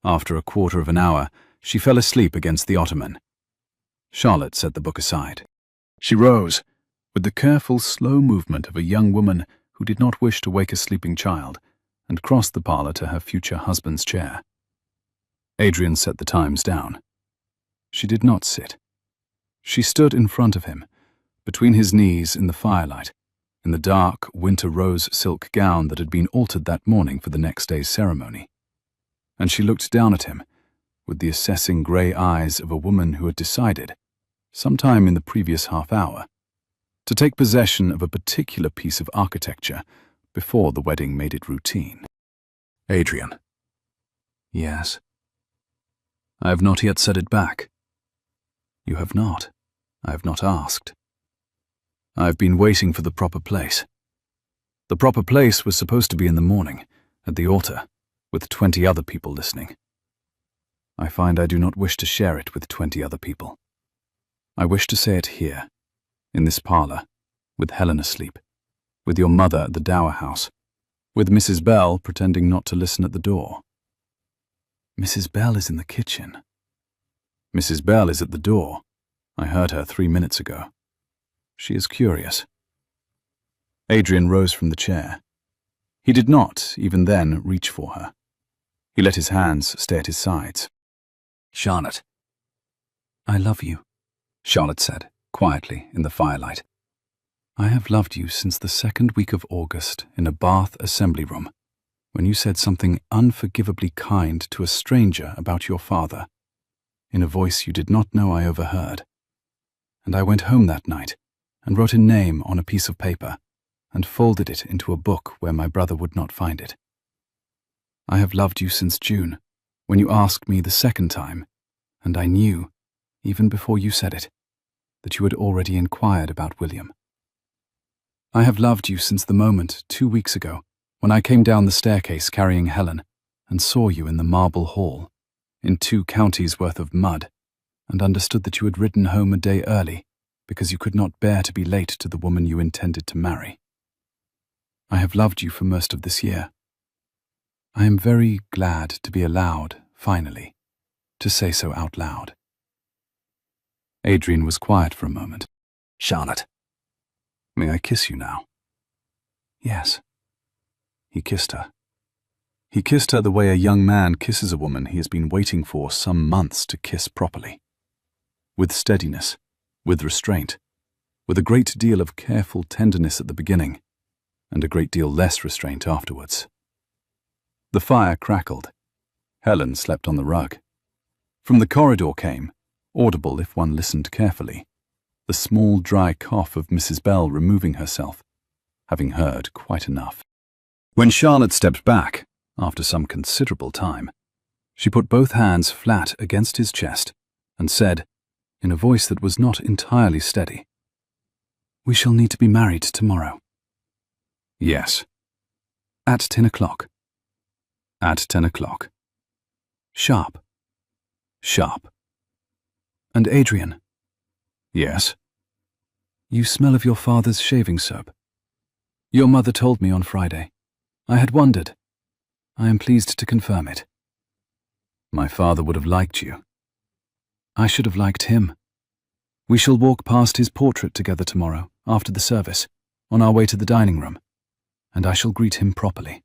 After a quarter of an hour, she fell asleep against the ottoman. Charlotte set the book aside. She rose, with the careful, slow movement of a young woman who did not wish to wake a sleeping child, and crossed the parlour to her future husband's chair. Adrian set the Times down. She did not sit. She stood in front of him, between his knees in the firelight, in the dark winter rose silk gown that had been altered that morning for the next day's ceremony. And she looked down at him, with the assessing grey eyes of a woman who had decided, sometime in the previous half hour, to take possession of a particular piece of architecture before the wedding made it routine. "Adrian." "Yes." "I have not yet said it back." "You have not. I have not asked. I have been waiting for the proper place. The proper place was supposed to be in the morning, at the altar, with 20 other people listening. I find I do not wish to share it with 20 other people. I wish to say it here, in this parlour, with Helen asleep, with your mother at the dower house, with Mrs. Bell pretending not to listen at the door." "Mrs. Bell is in the kitchen." "Mrs. Bell is at the door. I heard her 3 minutes ago. She is curious." Adrian rose from the chair. He did not, even then, reach for her. He let his hands stay at his sides. "Charlotte." "I love you," Charlotte said, quietly, in the firelight. "I have loved you since the 2nd week of August in a Bath assembly room, when you said something unforgivably kind to a stranger about your father, in a voice you did not know I overheard. And I went home that night and wrote a name on a piece of paper and folded it into a book where my brother would not find it. I have loved you since June, when you asked me the 2nd time, and I knew, even before you said it, that you had already inquired about William. I have loved you since the moment, 2 weeks ago, when I came down the staircase carrying Helen and saw you in the marble hall, in 2 counties worth of mud, and understood that you had ridden home a day early because you could not bear to be late to the woman you intended to marry. I have loved you for most of this year. I am very glad to be allowed, finally, to say so out loud." Adrian was quiet for a moment. "Charlotte, may I kiss you now?" "Yes." He kissed her. He kissed her the way a young man kisses a woman he has been waiting for some months to kiss properly. With steadiness, with restraint, with a great deal of careful tenderness at the beginning, and a great deal less restraint afterwards. The fire crackled. Helen slept on the rug. From the corridor came, audible if one listened carefully, the small dry cough of Mrs. Bell removing herself, having heard quite enough. When Charlotte stepped back, after some considerable time, she put both hands flat against his chest and said, in a voice that was not entirely steady, "We shall need to be married tomorrow." "Yes." "At 10 o'clock." At 10 o'clock. Sharp. Sharp. And Adrian? Yes? You smell of your father's shaving soap. Your mother told me on Friday. I had wondered. I am pleased to confirm it. My father would have liked you. I should have liked him. We shall walk past his portrait together tomorrow, after the service, on our way to the dining room, and I shall greet him properly.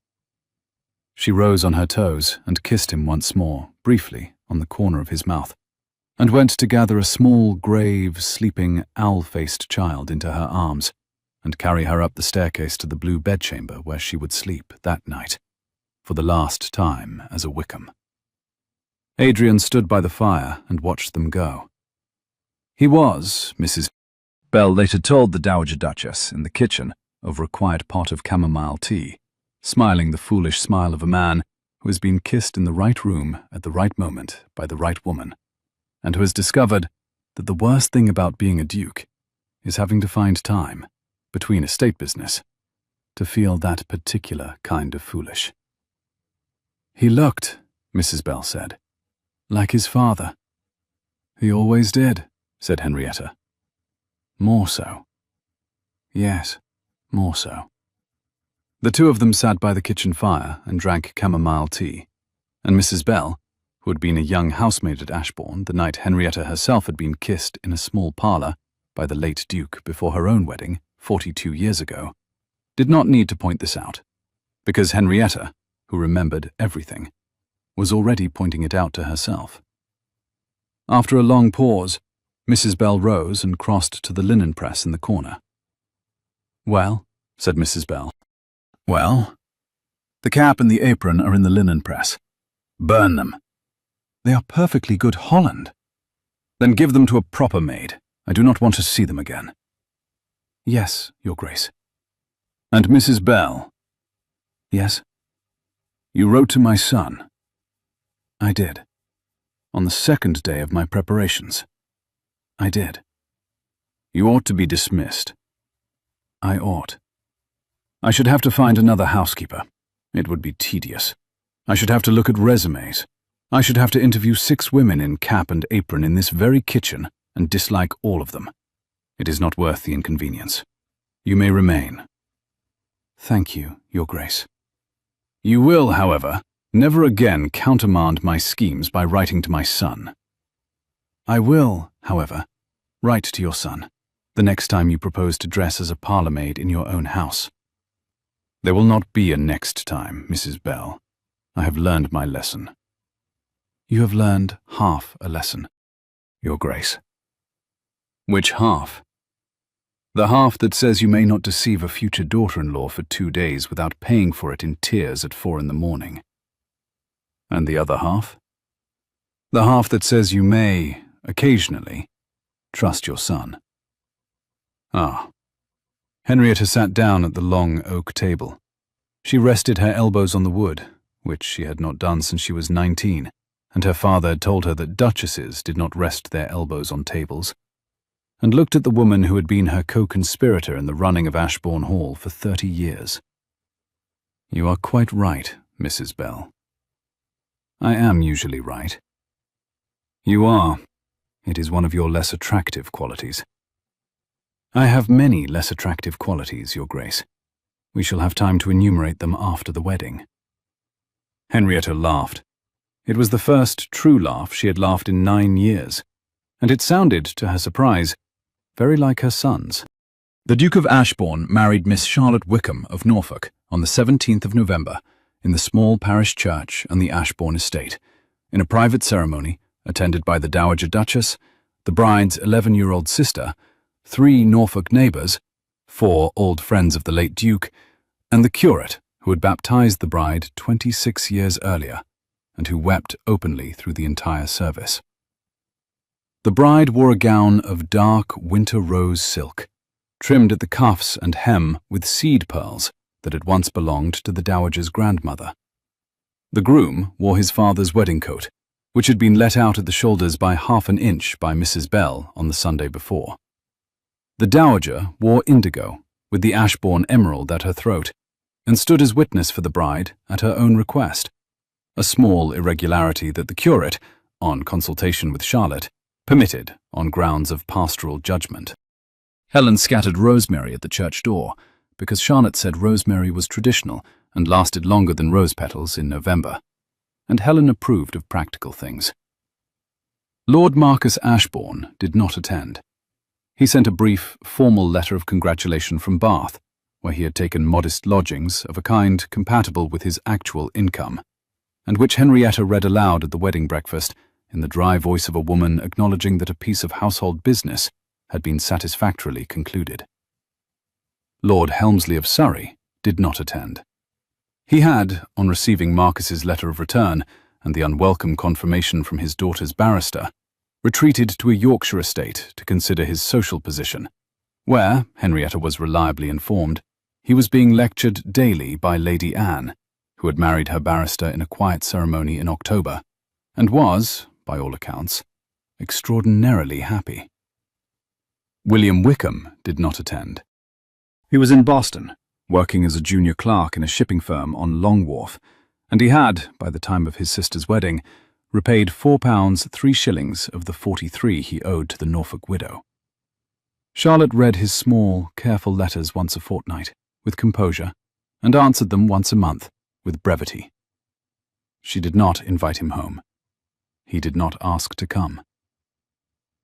She rose on her toes and kissed him once more, briefly, on the corner of his mouth, and went to gather a small, grave, sleeping, owl-faced child into her arms, and carry her up the staircase to the blue bedchamber where she would sleep that night, for the last time as a Wickham. Adrian stood by the fire and watched them go. He was, Mrs. Bell later told the Dowager Duchess in the kitchen over a quiet pot of chamomile tea, smiling the foolish smile of a man who has been kissed in the right room at the right moment by the right woman, and who has discovered that the worst thing about being a duke is having to find time, between estate business, to feel that particular kind of foolish. He looked, Mrs. Bell said, like his father. He always did, said Henrietta. More so. Yes, more so. The two of them sat by the kitchen fire and drank chamomile tea, and Mrs. Bell, who had been a young housemaid at Ashbourne the night Henrietta herself had been kissed in a small parlour by the late Duke before her own wedding, 42 years ago, did not need to point this out, because Henrietta, who remembered everything, was already pointing it out to herself. After a long pause, Mrs. Bell rose and crossed to the linen press in the corner. "Well," said Mrs. Bell. "Well, the cap and the apron are in the linen press. Burn them." "They are perfectly good Holland." "Then give them to a proper maid. I do not want to see them again." "Yes, Your Grace." "And Mrs. Bell." "Yes." "You wrote to my son." "I did." "On the second day of my preparations." "I did." "You ought to be dismissed." "I ought." "I should have to find another housekeeper. It would be tedious. I should have to look at resumes. I should have to interview 6 women in cap and apron in this very kitchen and dislike all of them. It is not worth the inconvenience. You may remain." "Thank you, Your Grace." "You will, however, never again countermand my schemes by writing to my son." "I will, however, write to your son the next time you propose to dress as a parlour-maid in your own house." "There will not be a next time, Mrs. Bell. I have learned my lesson." "You have learned half a lesson, Your Grace." "Which half?" "The half that says you may not deceive a future daughter-in-law for 2 days without paying for it in tears at 4 in the morning." "And the other half?" "The half that says you may, occasionally, trust your son." "Ah." Henrietta sat down at the long oak table. She rested her elbows on the wood, which she had not done since she was 19, and her father had told her that duchesses did not rest their elbows on tables, and looked at the woman who had been her co-conspirator in the running of Ashbourne Hall for 30 years. "You are quite right, Mrs. Bell." "I am usually right." "You are. It is one of your less attractive qualities." "I have many less attractive qualities, Your Grace. We shall have time to enumerate them after the wedding." Henrietta laughed. It was the first true laugh she had laughed in 9 years, and it sounded, to her surprise, very like her son's. The Duke of Ashbourne married Miss Charlotte Wickham of Norfolk on the 17th of November in the small parish church on the Ashbourne estate, in a private ceremony attended by the Dowager Duchess, the bride's 11-year-old sister, 3 Norfolk neighbours, 4 old friends of the late Duke, and the curate who had baptized the bride 26 years earlier, and who wept openly through the entire service. The bride wore a gown of dark winter rose silk, trimmed at the cuffs and hem with seed pearls that had once belonged to the dowager's grandmother. The groom wore his father's wedding coat, which had been let out at the shoulders by ½ an inch by Mrs. Bell on the Sunday before. The dowager wore indigo, with the Ashbourne emerald at her throat, and stood as witness for the bride at her own request, a small irregularity that the curate, on consultation with Charlotte, permitted on grounds of pastoral judgment. Helen scattered rosemary at the church door, because Charlotte said rosemary was traditional and lasted longer than rose petals in November, and Helen approved of practical things. Lord Marcus Ashbourne did not attend. He sent a brief, formal letter of congratulation from Bath, where he had taken modest lodgings of a kind compatible with his actual income, and which Henrietta read aloud at the wedding breakfast in the dry voice of a woman acknowledging that a piece of household business had been satisfactorily concluded. Lord Helmsley of Surrey did not attend. He had, on receiving Marcus's letter of return and the unwelcome confirmation from his daughter's barrister, retreated to a Yorkshire estate to consider his social position, where, Henrietta was reliably informed, he was being lectured daily by Lady Anne, who had married her barrister in a quiet ceremony in October, and was, by all accounts, extraordinarily happy. William Wickham did not attend. He was in Boston, working as a junior clerk in a shipping firm on Long Wharf, and he had, by the time of his sister's wedding, repaid £4 3 of the 43 he owed to the Norfolk widow. Charlotte read his small, careful letters once a fortnight, with composure, and answered them once a month, with brevity. She did not invite him home. He did not ask to come.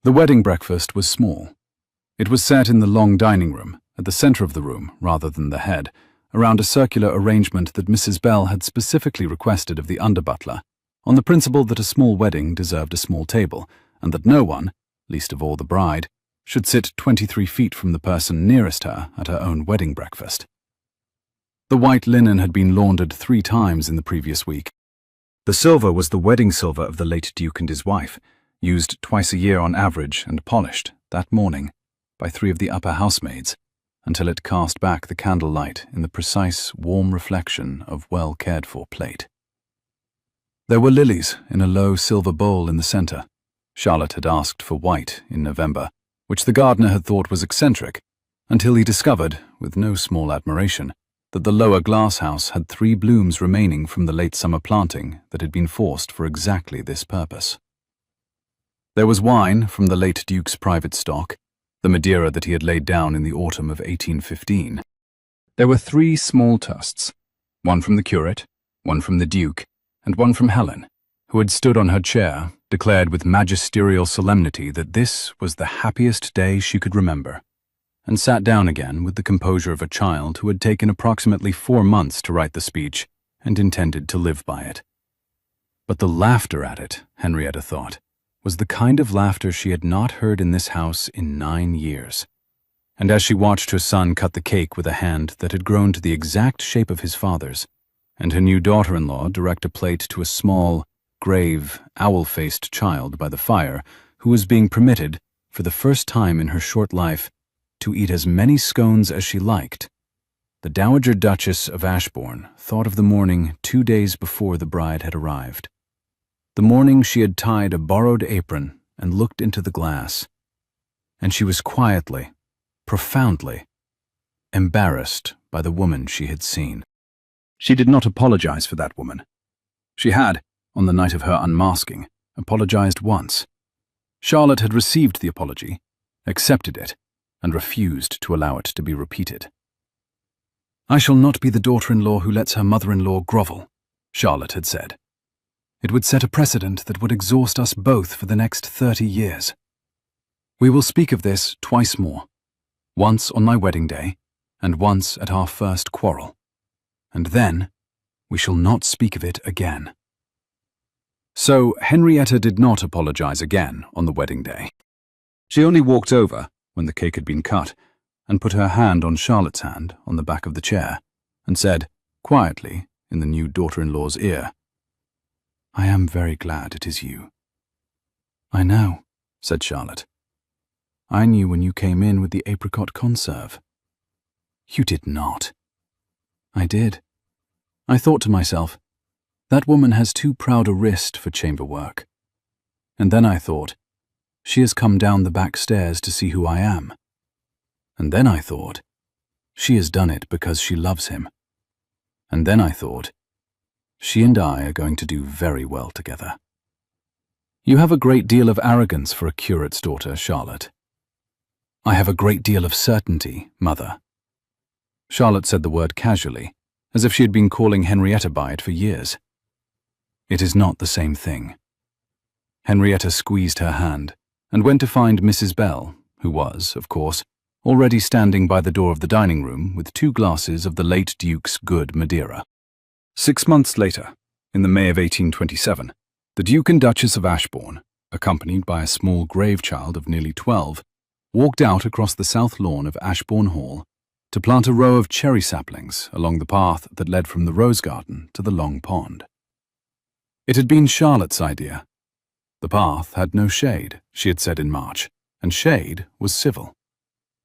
The wedding breakfast was small. It was set in the long dining room, at the centre of the room rather than the head, around a circular arrangement that Mrs. Bell had specifically requested of the under-butler, on the principle that a small wedding deserved a small table, and that no one, least of all the bride, should sit 23 feet from the person nearest her at her own wedding breakfast. The white linen had been laundered 3 times in the previous week. The silver was the wedding silver of the late Duke and his wife, used twice a year on average and polished, that morning, by 3 of the upper housemaids, until it cast back the candlelight in the precise, warm reflection of well-cared-for plate. There were lilies in a low silver bowl in the centre. Charlotte had asked for white in November, which the gardener had thought was eccentric, until he discovered, with no small admiration, that the lower glasshouse had 3 blooms remaining from the late summer planting that had been forced for exactly this purpose. There was wine from the late Duke's private stock, the Madeira that he had laid down in the autumn of 1815. There were 3 small toasts, one from the curate, one from the Duke, and one from Helen, who had stood on her chair, declared with magisterial solemnity that this was the happiest day she could remember, and sat down again with the composure of a child who had taken approximately 4 months to write the speech and intended to live by it. But the laughter at it, Henrietta thought, was the kind of laughter she had not heard in this house in 9 years. And as she watched her son cut the cake with a hand that had grown to the exact shape of his father's, and her new daughter-in-law direct a plate to a small, grave, owl-faced child by the fire who was being permitted, for the first time in her short life, to eat as many scones as she liked, the Dowager Duchess of Ashbourne thought of the morning 2 days before the bride had arrived. The morning she had tied a borrowed apron and looked into the glass, and she was quietly, profoundly, embarrassed by the woman she had seen. She did not apologize for that woman. She had, on the night of her unmasking, apologized once. Charlotte had received the apology, accepted it, and refused to allow it to be repeated. "I shall not be the daughter-in-law who lets her mother-in-law grovel," Charlotte had said. "It would set a precedent that would exhaust us both for the next 30 years. We will speak of this twice more, once on my wedding day, and once at our first quarrel. And then we shall not speak of it again." So Henrietta did not apologize again on the wedding day. She only walked over, when the cake had been cut, and put her hand on Charlotte's hand on the back of the chair, and said, quietly, in the new daughter-in-law's ear, "I am very glad it is you." "I know," said Charlotte. "I knew when you came in with the apricot conserve." "You did not." "I did. I thought to myself, that woman has too proud a wrist for chamber work. And then I thought, she has come down the back stairs to see who I am. And then I thought, she has done it because she loves him. And then I thought, She and I are going to do very well together. You have a great deal of arrogance for a curate's daughter, Charlotte. I have a great deal of certainty, Mother. Charlotte said the word casually, as if she had been calling Henrietta by it for years. It is not the same thing. Henrietta squeezed her hand and went to find Mrs. Bell, who was, of course, already standing by the door of the dining room with 2 glasses of the late Duke's good Madeira. 6 months later, in the May of 1827, the Duke and Duchess of Ashbourne, accompanied by a small grave child of nearly 12, walked out across the south lawn of Ashbourne Hall to plant a row of cherry saplings along the path that led from the rose garden to the long pond. It had been Charlotte's idea. The path had no shade, she had said in March, and shade was civil.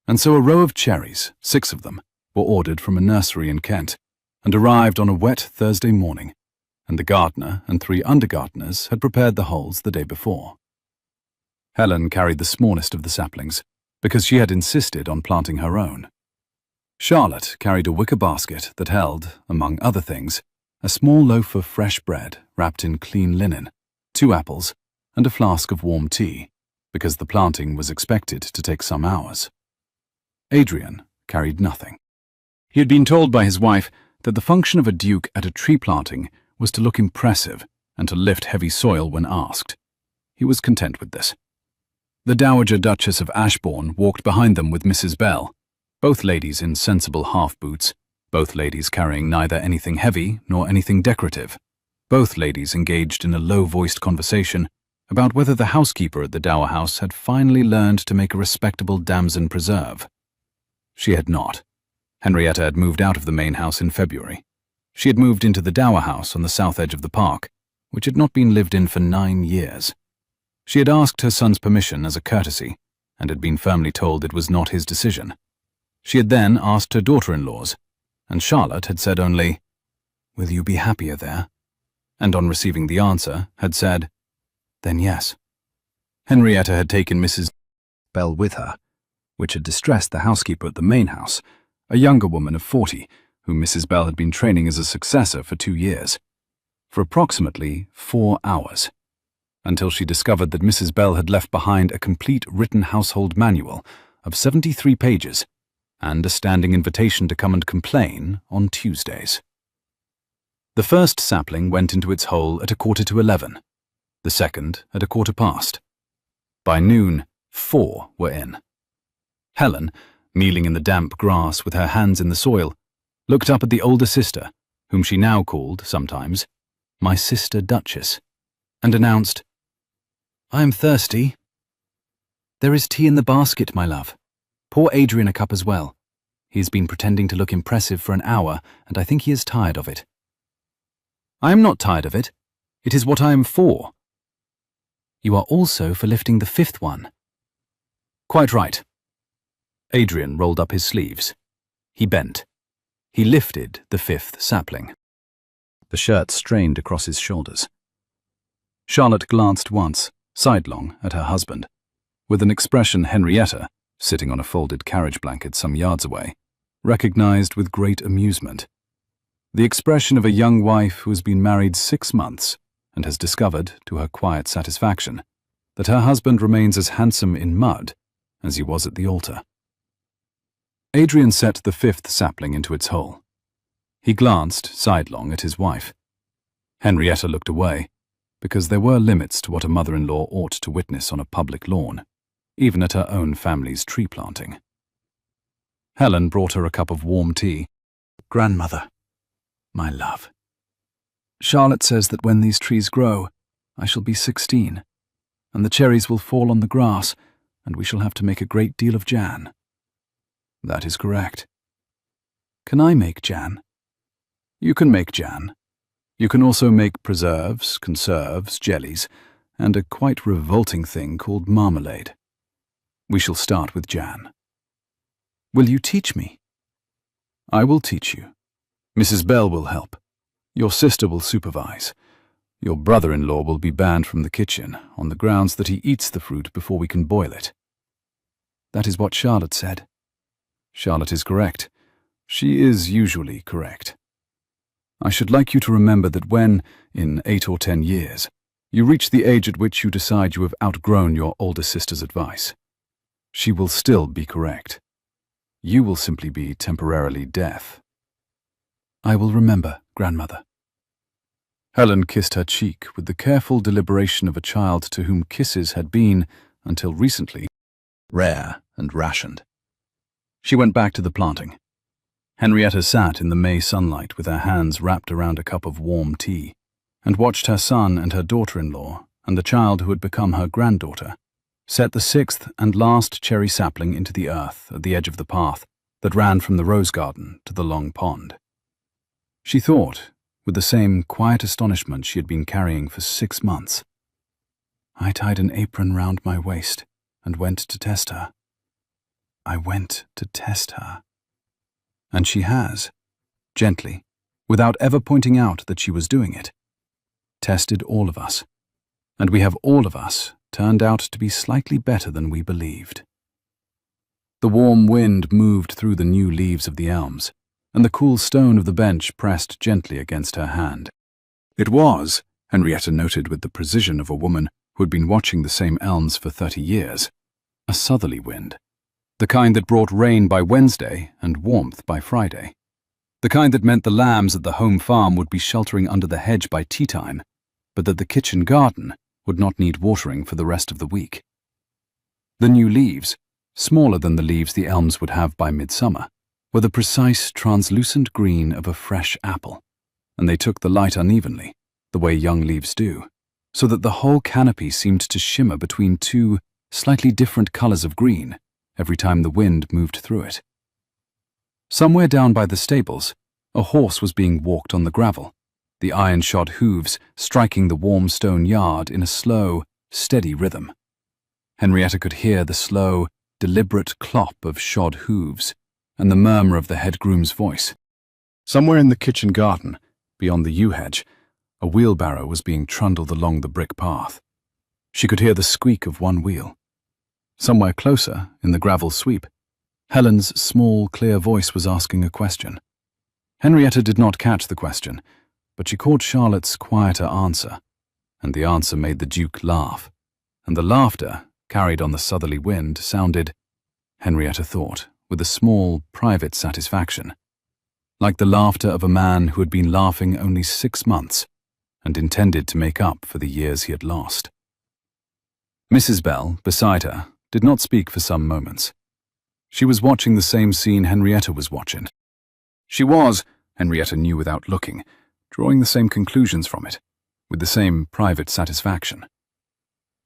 And so a row of cherries, 6 of them, were ordered from a nursery in Kent, and arrived on a wet Thursday morning, and the gardener and 3 under-gardeners had prepared the holes the day before. Helen carried the smallest of the saplings, because she had insisted on planting her own. Charlotte carried a wicker basket that held, among other things, a small loaf of fresh bread wrapped in clean linen, 2 apples, and a flask of warm tea, because the planting was expected to take some hours. Adrian carried nothing. He had been told by his wife that the function of a duke at a tree planting was to look impressive and to lift heavy soil when asked. He was content with this. The Dowager Duchess of Ashbourne walked behind them with Mrs. Bell, both ladies in sensible half-boots, both ladies carrying neither anything heavy nor anything decorative, both ladies engaged in a low-voiced conversation about whether the housekeeper at the Dower House had finally learned to make a respectable damson preserve. She had not. Henrietta had moved out of the main house in February. She had moved into the Dower House on the south edge of the park, which had not been lived in for 9 years. She had asked her son's permission as a courtesy, and had been firmly told it was not his decision. She had then asked her daughter-in-law's, and Charlotte had said only, "Will you be happier there?" And on receiving the answer, had said, "Then yes." Henrietta had taken Mrs. Bell with her, which had distressed the housekeeper at the main house, a younger woman of 40, whom Mrs. Bell had been training as a successor for 2 years, for approximately 4 hours, until she discovered that Mrs. Bell had left behind a complete written household manual of 73 pages and a standing invitation to come and complain on Tuesdays. The first sapling went into its hole at 11:15, the second at 15:15. By noon, 4 were in. Helen, kneeling in the damp grass with her hands in the soil, looked up at the older sister, whom she now called, sometimes, my sister Duchess, and announced, "I am thirsty." "There is tea in the basket, my love. Pour Adrian a cup as well. He has been pretending to look impressive for an hour, and I think he is tired of it." "I am not tired of it. It is what I am for." "You are also for lifting the 5th one." "Quite right." Adrian rolled up his sleeves. He bent. He lifted the 5th sapling. The shirt strained across his shoulders. Charlotte glanced once, sidelong, at her husband, with an expression Henrietta, sitting on a folded carriage blanket some yards away, recognized with great amusement. The expression of a young wife who has been married 6 months and has discovered, to her quiet satisfaction, that her husband remains as handsome in mud as he was at the altar. Adrian set the 5th sapling into its hole. He glanced sidelong at his wife. Henrietta looked away, because there were limits to what a mother-in-law ought to witness on a public lawn, even at her own family's tree planting. Helen brought her a cup of warm tea. "Grandmother, my love, Charlotte says that when these trees grow, I shall be 16, and the cherries will fall on the grass, and we shall have to make a great deal of jam." "That is correct." "Can I make jam?" "You can make jam. You can also make preserves, conserves, jellies, and a quite revolting thing called marmalade. We shall start with jam." "Will you teach me?" "I will teach you. Mrs. Bell will help. Your sister will supervise. Your brother-in-law will be banned from the kitchen on the grounds that he eats the fruit before we can boil it." "That is what Charlotte said." "Charlotte is correct. She is usually correct." I should like you to remember that when, in 8 or 10 years, you reach the age at which you decide you have outgrown your older sister's advice, she will still be correct. You will simply be temporarily deaf. I will remember, grandmother. Helen kissed her cheek with the careful deliberation of a child to whom kisses had been, until recently, rare and rationed. She went back to the planting. Henrietta sat in the May sunlight with her hands wrapped around a cup of warm tea, and watched her son and her daughter-in-law, and the child who had become her granddaughter, set the 6th and last cherry sapling into the earth at the edge of the path that ran from the rose garden to the long pond. She thought, with the same quiet astonishment she had been carrying for 6 months, I tied an apron round my waist and went to test her. I went to test her. And she has, gently, without ever pointing out that she was doing it, tested all of us, and we have all of us turned out to be slightly better than we believed. The warm wind moved through the new leaves of the elms, and the cool stone of the bench pressed gently against her hand. It was, Henrietta noted with the precision of a woman who had been watching the same elms for 30 years, a southerly wind, the kind that brought rain by Wednesday and warmth by Friday, the kind that meant the lambs at the home farm would be sheltering under the hedge by tea time, but that the kitchen garden would not need watering for the rest of the week. The new leaves, smaller than the leaves the elms would have by midsummer, were the precise translucent green of a fresh apple, and they took the light unevenly, the way young leaves do, so that the whole canopy seemed to shimmer between two slightly different colors of green every time the wind moved through it. Somewhere down by the stables, a horse was being walked on the gravel, the iron-shod hooves striking the warm stone yard in a slow, steady rhythm. Henrietta could hear the slow, deliberate clop of shod hooves and the murmur of the head groom's voice. Somewhere in the kitchen garden, beyond the yew hedge, a wheelbarrow was being trundled along the brick path. She could hear the squeak of one wheel. Somewhere closer, in the gravel sweep, Helen's small, clear voice was asking a question. Henrietta did not catch the question, but she caught Charlotte's quieter answer, and the answer made the Duke laugh, and the laughter, carried on the southerly wind, sounded, Henrietta thought, with a small, private satisfaction, like the laughter of a man who had been laughing only 6 months and intended to make up for the years he had lost. Mrs. Bell, beside her, did not speak for some moments. She was watching the same scene Henrietta was watching. She was, Henrietta knew without looking, drawing the same conclusions from it, with the same private satisfaction.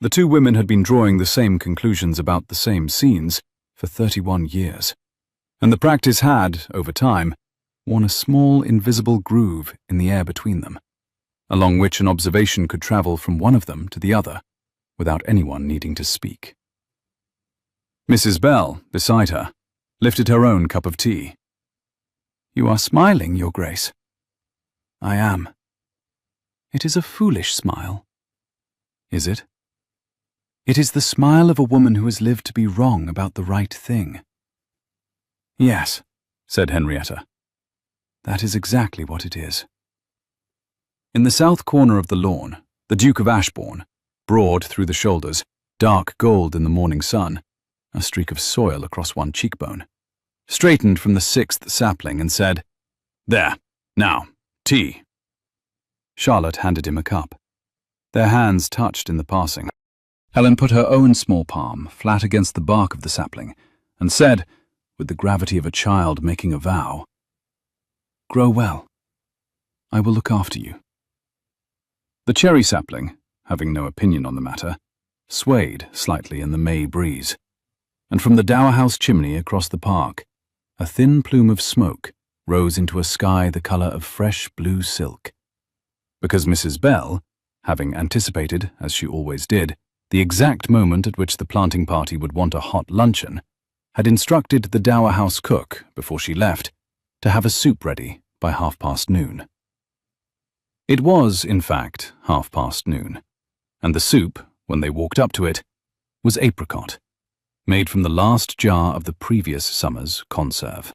The two women had been drawing the same conclusions about the same scenes for 31 years, and the practice had, over time, worn a small invisible groove in the air between them, along which an observation could travel from one of them to the other, without anyone needing to speak. Mrs. Bell, beside her, lifted her own cup of tea. You are smiling, Your Grace. I am. It is a foolish smile. Is it? It is the smile of a woman who has lived to be wrong about the right thing. Yes, said Henrietta. That is exactly what it is. In the south corner of the lawn, the Duke of Ashbourne, broad through the shoulders, dark gold in the morning sun, a streak of soil across one cheekbone, straightened from the 6th sapling and said, There, now, tea. Charlotte handed him a cup. Their hands touched in the passing. Helen put her own small palm flat against the bark of the sapling and said, with the gravity of a child making a vow, Grow well. I will look after you. The cherry sapling, having no opinion on the matter, swayed slightly in the May breeze, and from the dower house chimney across the park, a thin plume of smoke rose into a sky the colour of fresh blue silk. Because Mrs. Bell, having anticipated, as she always did, the exact moment at which the planting party would want a hot luncheon, had instructed the dower house cook, before she left, to have a soup ready by noon. It was, in fact, noon, and the soup, when they walked up to it, was apricot, made from the last jar of the previous summer's conserve.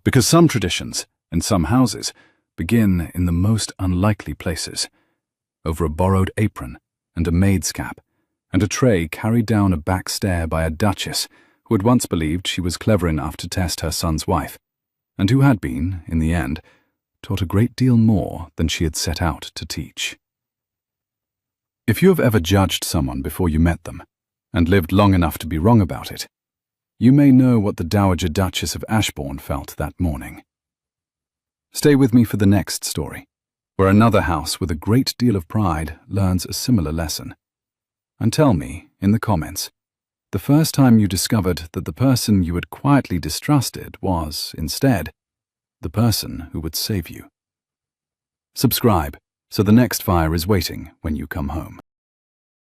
Because some traditions, in some houses, begin in the most unlikely places, over a borrowed apron and a maid's cap, and a tray carried down a back stair by a duchess who had once believed she was clever enough to test her son's wife, and who had been, in the end, taught a great deal more than she had set out to teach. If you have ever judged someone before you met them, and lived long enough to be wrong about it, you may know what the Dowager Duchess of Ashbourne felt that morning. Stay with me for the next story, where another house with a great deal of pride learns a similar lesson. And tell me, in the comments, the first time you discovered that the person you had quietly distrusted was, instead, the person who would save you. Subscribe, so the next fire is waiting when you come home.